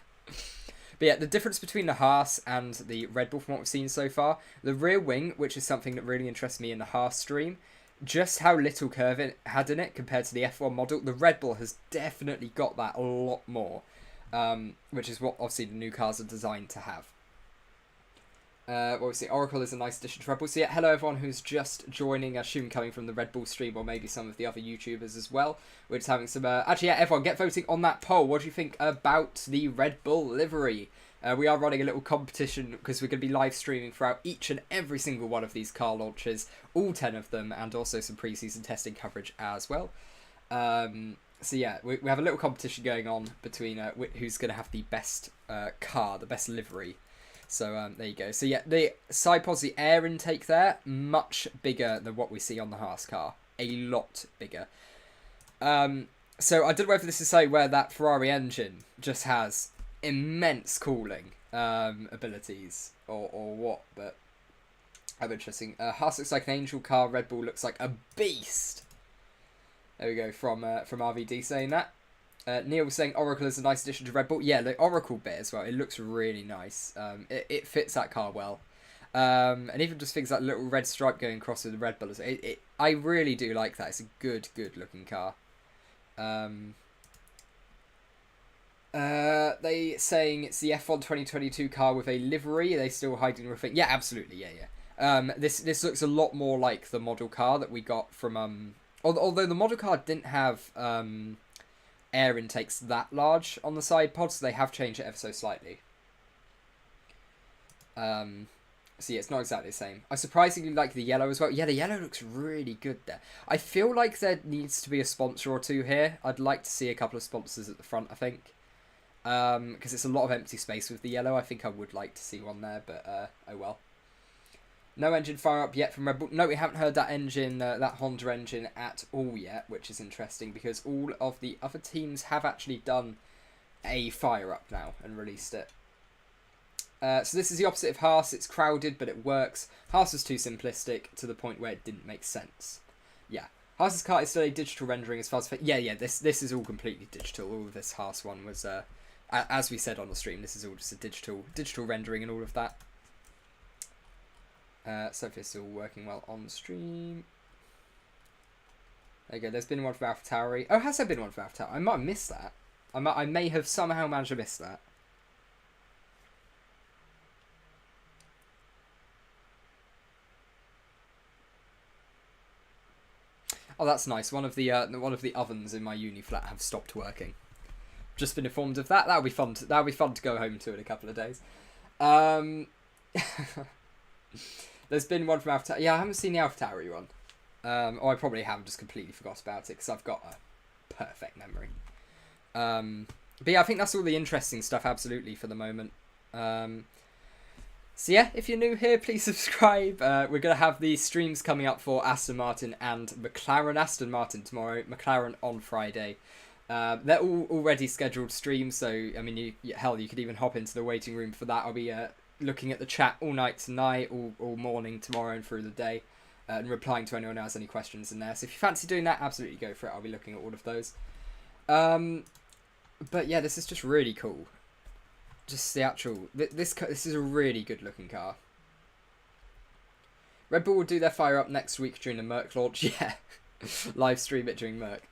But yeah, the difference between the Haas and the Red Bull from what we've seen so far, the rear wing, which is something that really interests me in the Haas stream, just how little curve it had in it compared to the F1 model. The Red Bull has definitely got that a lot more, which is what obviously the new cars are designed to have. What we see, Oracle is a nice addition to Red Bull. So yeah, hello everyone who's just joining, I assume coming from the Red Bull stream or maybe some of the other YouTubers as well. We're just having some, actually yeah, everyone get voting on that poll. What do you think about the Red Bull livery? We are running a little competition because we're going to be live streaming throughout each and every single one of these car launches, all 10 of them, and also some pre-season testing coverage as well. So yeah, we have a little competition going on between who's going to have the best car, the best livery. So there you go. So yeah, the side pods, the air intake there, much bigger than what we see on the Haas car. A lot bigger. So I don't know whether this is something where that Ferrari engine just has immense cooling abilities or what, but I'm interesting. Haas looks like an angel car. Red Bull looks like a beast. There we go, from RVD saying that. Neil was saying Oracle is a nice addition to Red Bull. Yeah, the Oracle bit as well. It looks really nice. It fits that car well. And even just things like little red stripe going across with the Red Bull. I really do like that. It's a good looking car. They saying it's the F1 2022 car with a livery. Are they still hiding the thing? Yeah, absolutely. Yeah. This looks a lot more like the model car that we got from although the model car didn't have air intakes that large on the side pods, so they have changed it ever so slightly. So yeah, it's not exactly the same. I surprisingly like the yellow as well. Yeah, the yellow looks really good there. I feel like there needs to be a sponsor or two here. I'd like to see a couple of sponsors at the front, I think. Because it's a lot of empty space with the yellow. I think I would like to see one there, but oh well. No engine fire up yet from Red Bull. No, we haven't heard that engine, that Honda engine at all yet, which is interesting because all of the other teams have actually done a fire up now and released it. So this is the opposite of Haas. It's crowded, but it works. Haas was too simplistic to the point where it didn't make sense. Yeah. Haas's car is still a digital rendering as far as... Yeah, this is all completely digital. All of this Haas one was, as we said on the stream, this is all just a digital rendering and all of that. So if it's still working well on the stream. There you go, there's been one for AlphaTauri. Oh, has there been one for AlphaTauri? I might have missed that. I may have somehow managed to miss that. Oh, that's nice. One of the ovens in my uni flat have stopped working. Just been informed of that. That'll be fun. That'll be fun to go home to in a couple of days. There's been one from AlphaTauri. Yeah, I haven't seen the AlphaTauri one. Or I probably have just completely forgot about it because I've got a perfect memory. But yeah, I think that's all the interesting stuff. Absolutely for the moment. So yeah, if you're new here, please subscribe. We're going to have the streams coming up for Aston Martin and McLaren. Aston Martin tomorrow, McLaren on Friday. They're all already scheduled streams, so I mean, you could even hop into the waiting room for that. I'll be looking at the chat all night tonight, all morning tomorrow and through the day, and replying to anyone who has any questions in there. So if you fancy doing that, absolutely go for it. I'll be looking at all of those. But yeah, this is just really cool. Just the actual... This is a really good looking car. Red Bull will do their fire up next week during the Merc launch. Yeah. Live stream it during Merc.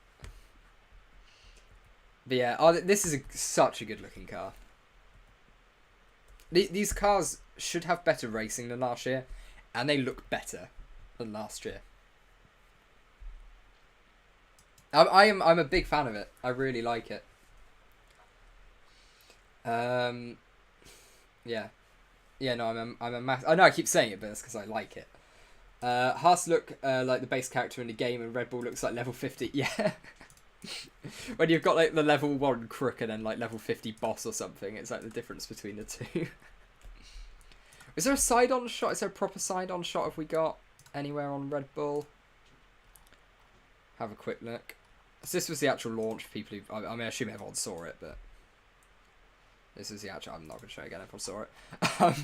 But yeah, this is such a good looking car. These cars should have better racing than last year. And they look better than last year. I'm a big fan of it. I really like it. Yeah, no, I'm a mass. I know I keep saying it, but that's because I like it. Haas look like the base character in the game, and Red Bull looks like level 50. Yeah, When you've got like the level 1 crook and then like level 50 boss or something, it's like the difference between the two. Is there a side-on shot? Is there a proper side-on shot have we got anywhere on Red Bull? Have a quick look. So this was the actual launch for people who... I mean, I assume everyone saw it, but... This is the actual... I'm not going to show it again if everyone saw it. But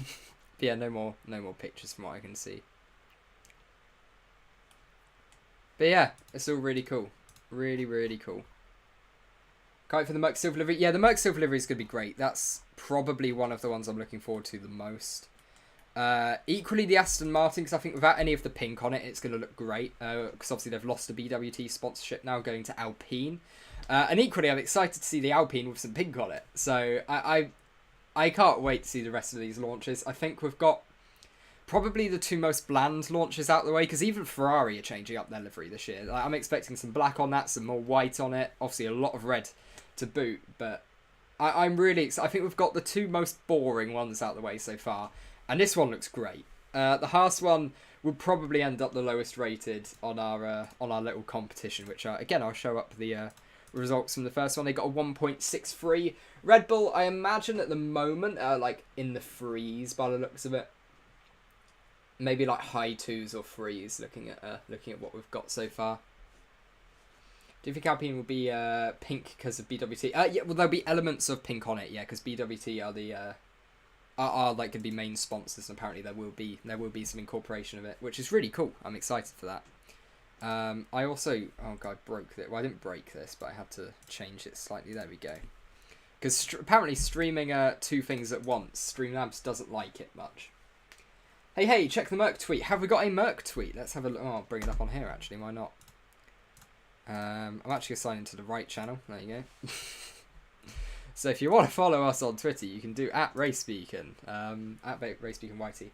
yeah, no more pictures from what I can see. But yeah, it's all really cool. Really, really cool. Can't wait for the Merc Silver Livery. Yeah, the Merc Silver Livery is going to be great. That's probably one of the ones I'm looking forward to the most. Equally the Aston Martin, because I think without any of the pink on it, it's going to look great. Because obviously they've lost the BWT sponsorship now, going to Alpine. And equally, I'm excited to see the Alpine with some pink on it. So I can't wait to see the rest of these launches. I think we've got probably the two most bland launches out of the way, because even Ferrari are changing up their livery this year. Like, I'm expecting some black on that, some more white on it. Obviously a lot of red to boot, but I'm really excited. I think we've got the two most boring ones out of the way so far. And this one looks great. The Haas one will probably end up the lowest rated on our little competition, which again I'll show up the results from the first one. They got a 1.63. Red Bull, I imagine at the moment, like in the threes by the looks of it. Maybe like high 2s or 3s. Looking at what we've got so far. Do you think Alpine will be pink because of BWT? Yeah, well there'll be elements of pink on it. Yeah, because BWT are the are like going to be main sponsors, and apparently there will be some incorporation of it, which is really cool. I'm excited for that. I also, oh god, I broke it. Well, I didn't break this, but I had to change it slightly. There we go. Because apparently streaming two things at once, Streamlabs doesn't like it much. Hey, check the Merc tweet. Have we got a Merc tweet? Let's have a look. Oh, I'll bring it up on here actually. Why not? I'm actually assigned to the right channel. There you go. So if you want to follow us on Twitter, you can do at RaceBeacon, at RaceBeaconYT.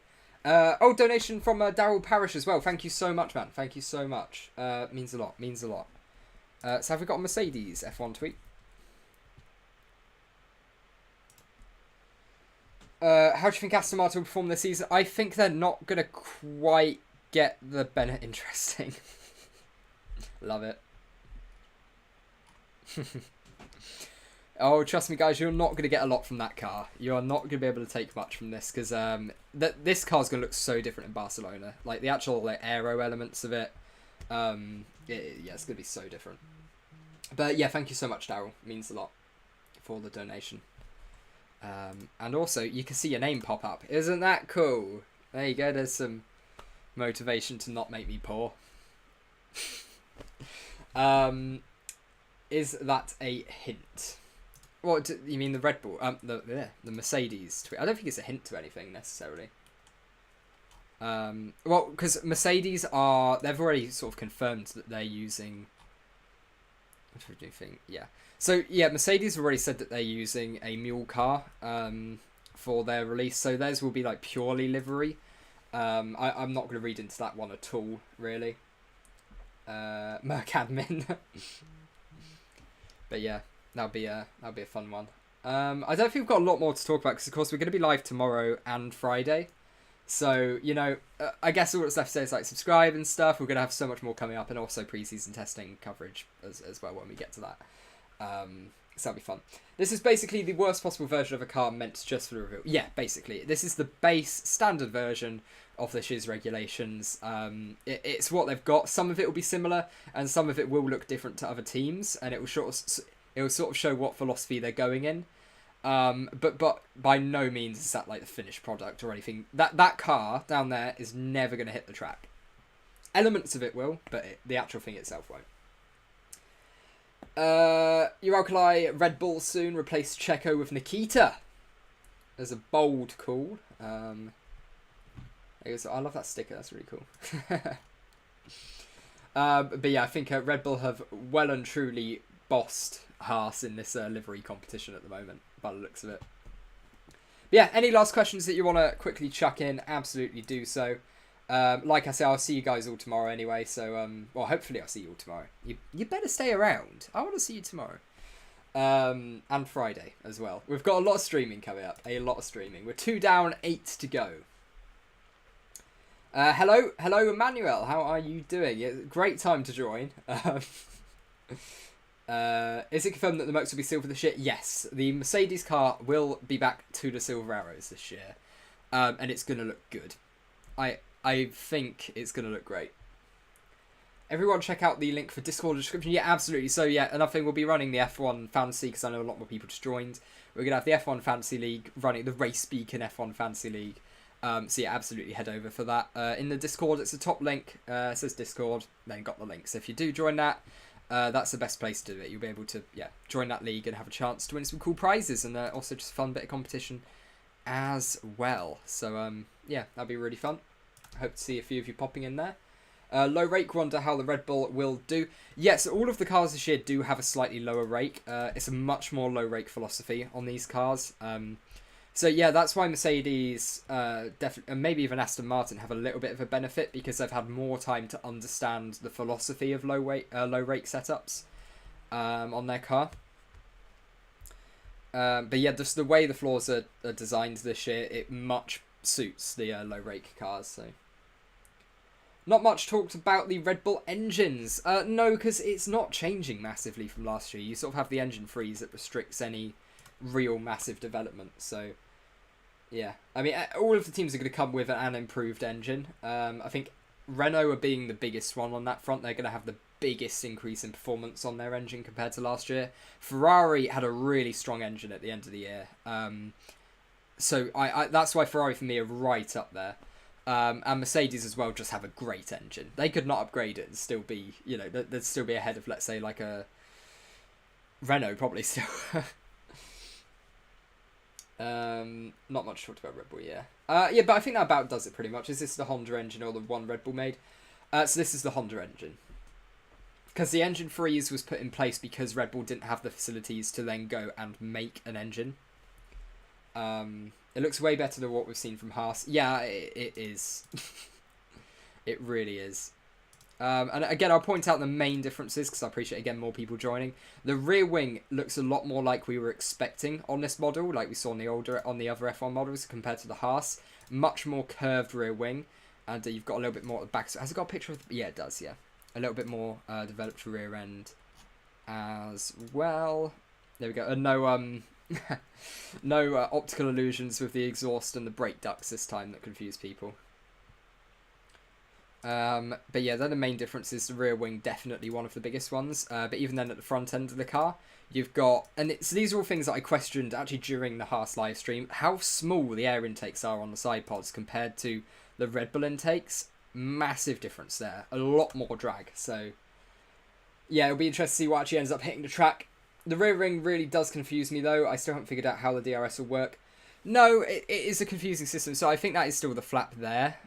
Donation from Daryl Parrish as well. Thank you so much, man. Thank you so much. Means a lot. Means a lot. So have we got a Mercedes F1 tweet? How do you think Aston Martin will perform this season? I think they're not going to quite get the Bennett interesting. Love it. Oh, trust me, guys, you're not going to get a lot from that car. You are not going to be able to take much from this, because this car's going to look so different in Barcelona. Like, the actual like aero elements of it, yeah, it's going to be so different. But, yeah, thank you so much, Daryl. It means a lot for the donation. And also, you can see your name pop up. Isn't that cool? There you go, there's some motivation to not make me poor. Is that a hint? What do you mean, the Red Bull? The Mercedes tweet. I don't think it's a hint to anything necessarily. Well, because Mercedes they've already sort of confirmed that they're using. What do you think? Yeah. So yeah, Mercedes have already said that they're using a mule car for their release. So theirs will be like purely livery. I'm not going to read into that one at all, really. Merc admin. But yeah. That'll be a fun one. I don't think we've got a lot more to talk about because, of course, we're going to be live tomorrow and Friday. So, you know, I guess all that's left to say is, like, subscribe and stuff. We're going to have so much more coming up, and also pre-season testing coverage as well when we get to that. So that'll be fun. This is basically the worst possible version of a car meant just for the review. Yeah, basically. This is the base standard version of the Shiz regulations. It's what they've got. Some of it will be similar, and some of it will look different to other teams, and it will sort of show what philosophy they're going in. But by no means is that like the finished product or anything. That car down there is never going to hit the track. Elements of it will, but the actual thing itself won't. Uralkali, Red Bull soon replace Checo with Nikita. There's a bold call. I love that sticker. That's really cool. But yeah, I think Red Bull have well and truly bossed Haas in this livery competition at the moment, by the looks of it. But yeah, any last questions that you want to quickly chuck in, absolutely do so. Like I say, I'll see you guys all tomorrow anyway, so, well, hopefully I'll see you all tomorrow. You better stay around. I want to see you tomorrow. And Friday as well. We've got a lot of streaming coming up, a lot of streaming. We're 2 down, 8 to go. Hello, Emmanuel, how are you doing? Great time to join. Is it confirmed that the Mercs will be silver this year? Yes, the Mercedes car will be back to the silver arrows this year, and it's going to look good. I think it's going to look great. Everyone check out the link for Discord description. Yeah, absolutely. So yeah, another thing, we'll be running the F1 Fantasy, because I know a lot more people just joined. We're going to have the F1 Fantasy League running, the RaceBeacon F1 Fantasy League. So yeah, absolutely head over for that. In the Discord, it's the top link. It says Discord, then got the link. So if you do join that, that's the best place to do it. You'll be able to join that league and have a chance to win some cool prizes, and also just a fun bit of competition as well. So yeah, that'd be really fun. I hope to see a few of you popping in there. Low rake, wonder how the Red Bull will do. Yes, all of the cars this year do have a slightly lower rake. It's a much more low rake philosophy on these cars. So yeah, that's why Mercedes, definitely, and maybe even Aston Martin, have a little bit of a benefit, because they've had more time to understand the philosophy of low rake setups on their car. But yeah, just the way the floors are designed this year, it much suits the low rake cars. So not much talked about the Red Bull engines. No, because it's not changing massively from last year. You sort of have the engine freeze that restricts any real massive development. So yeah, I mean, all of the teams are going to come with an improved engine. I think Renault are being the biggest one on that front. They're going to have the biggest increase in performance on their engine compared to last year. Ferrari had a really strong engine at the end of the year. So that's why Ferrari for me are right up there. And Mercedes as well just have a great engine. They could not upgrade it and still be, you know, they'd still be ahead of, let's say, like a Renault probably still. Not much talked about Red Bull, yeah. Yeah, but I think that about does it pretty much. Is this the Honda engine or the one Red Bull made? So this is the Honda engine. Because the engine freeze was put in place because Red Bull didn't have the facilities to then go and make an engine. It looks way better than what we've seen from Haas. Yeah, it is. It really is. And again, I'll point out the main differences, because I appreciate, again, more people joining. The rear wing looks a lot more like we were expecting on this model, like we saw on the other F1 models compared to the Haas. Much more curved rear wing, and you've got a little bit more at the back. So has it got a picture of? Yeah, it does. Yeah, a little bit more developed rear end as well. There we go. And no no optical illusions with the exhaust and the brake ducts this time that confuse people. But yeah, they're the main differences. The rear wing, definitely one of the biggest ones. But even then, at the front end of the car, you've got... And so these are all things that I questioned actually during the Haas live stream. How small the air intakes are on the side pods compared to the Red Bull intakes. Massive difference there. A lot more drag. So yeah, it'll be interesting to see what actually ends up hitting the track. The rear ring really does confuse me, though. I still haven't figured out how the DRS will work. No, it is a confusing system. So I think that is still the flap there.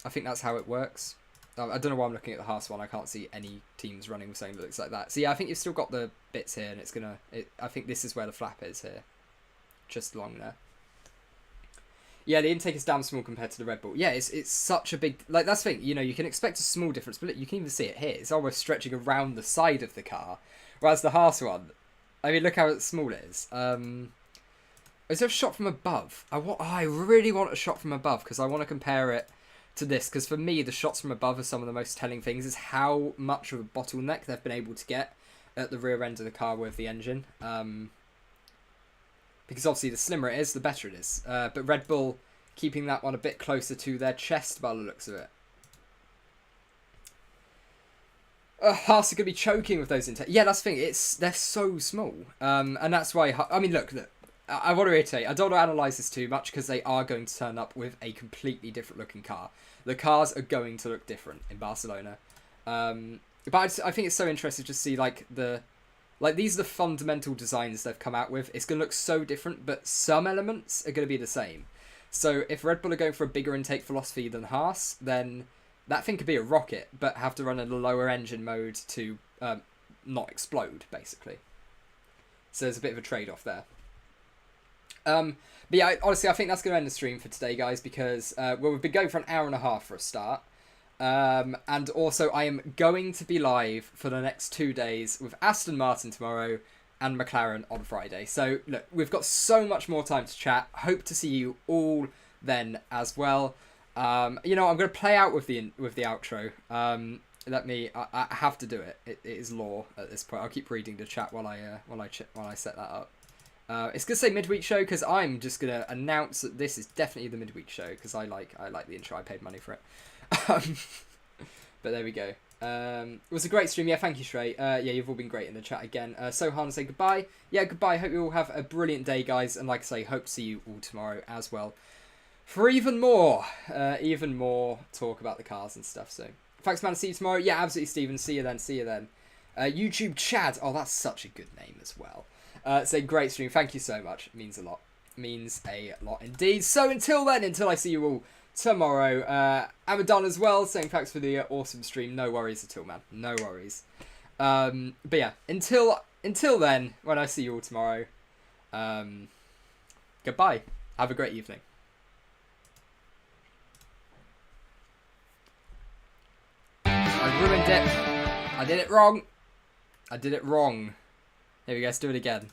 I think that's how it works. I don't know why I'm looking at the Haas one. I can't see any teams running with something that looks like that. So yeah, I think you've still got the bits here, and it's gonna... I think this is where the flap is here. Just along there. Yeah, the intake is damn small compared to the Red Bull. Yeah, it's such a big... Like, that's the thing. You know, you can expect a small difference, but look, you can even see it here. It's almost stretching around the side of the car. Whereas the Haas one... I mean, look how small it is. Is there a shot from above? I really want a shot from above, because I want to compare it to this, because for me the shots from above are some of the most telling things, is how much of a bottleneck they've been able to get at the rear end of the car with the engine, because obviously the slimmer it is, the better it is, but Red Bull keeping that one a bit closer to their chest by the looks of it. Haas are going to be choking with those intakes. Yeah, that's the thing, they're so small, and that's why, I mean, look, I want to reiterate, I don't want to analyse this too much, because they are going to turn up with a completely different looking car. The cars are going to look different in Barcelona. But I think it's so interesting to see, like, these are the fundamental designs they've come out with. It's going to look so different, but some elements are going to be the same. So if Red Bull are going for a bigger intake philosophy than Haas, then that thing could be a rocket, but have to run in a lower engine mode to not explode, basically. So there's a bit of a trade-off there. But yeah, honestly, I think that's going to end the stream for today, guys, because we've been going for an hour and a half for a start. And also, I am going to be live for the next 2 days with Aston Martin tomorrow and McLaren on Friday. So, look, we've got so much more time to chat. Hope to see you all then as well. You know, I'm going to play out with the outro. Let me. I have to do it. It is law at this point. I'll keep reading the chat while I set that up. It's gonna say midweek show because I'm just gonna announce that this is definitely the midweek show because I like the intro. I paid money for it. But there we go. It was a great stream. Yeah, thank you, Shrey. Yeah, you've all been great in the chat again. Sohan, say goodbye. Yeah, goodbye. Hope you all have a brilliant day, guys. And like I say, hope to see you all tomorrow as well for even more talk about the cars and stuff. So, thanks, man. See you tomorrow. Yeah, absolutely, Stephen. See you then. YouTube Chad. Oh, that's such a good name as well. Say great stream. Thank you so much. It means a lot. Means a lot indeed. So until then, until I see you all tomorrow. Amadon as well, saying thanks for the awesome stream. No worries at all, man. No worries. But yeah, until then, when I see you all tomorrow, goodbye. Have a great evening. I ruined it. I did it wrong. Here we go. Let's do it again.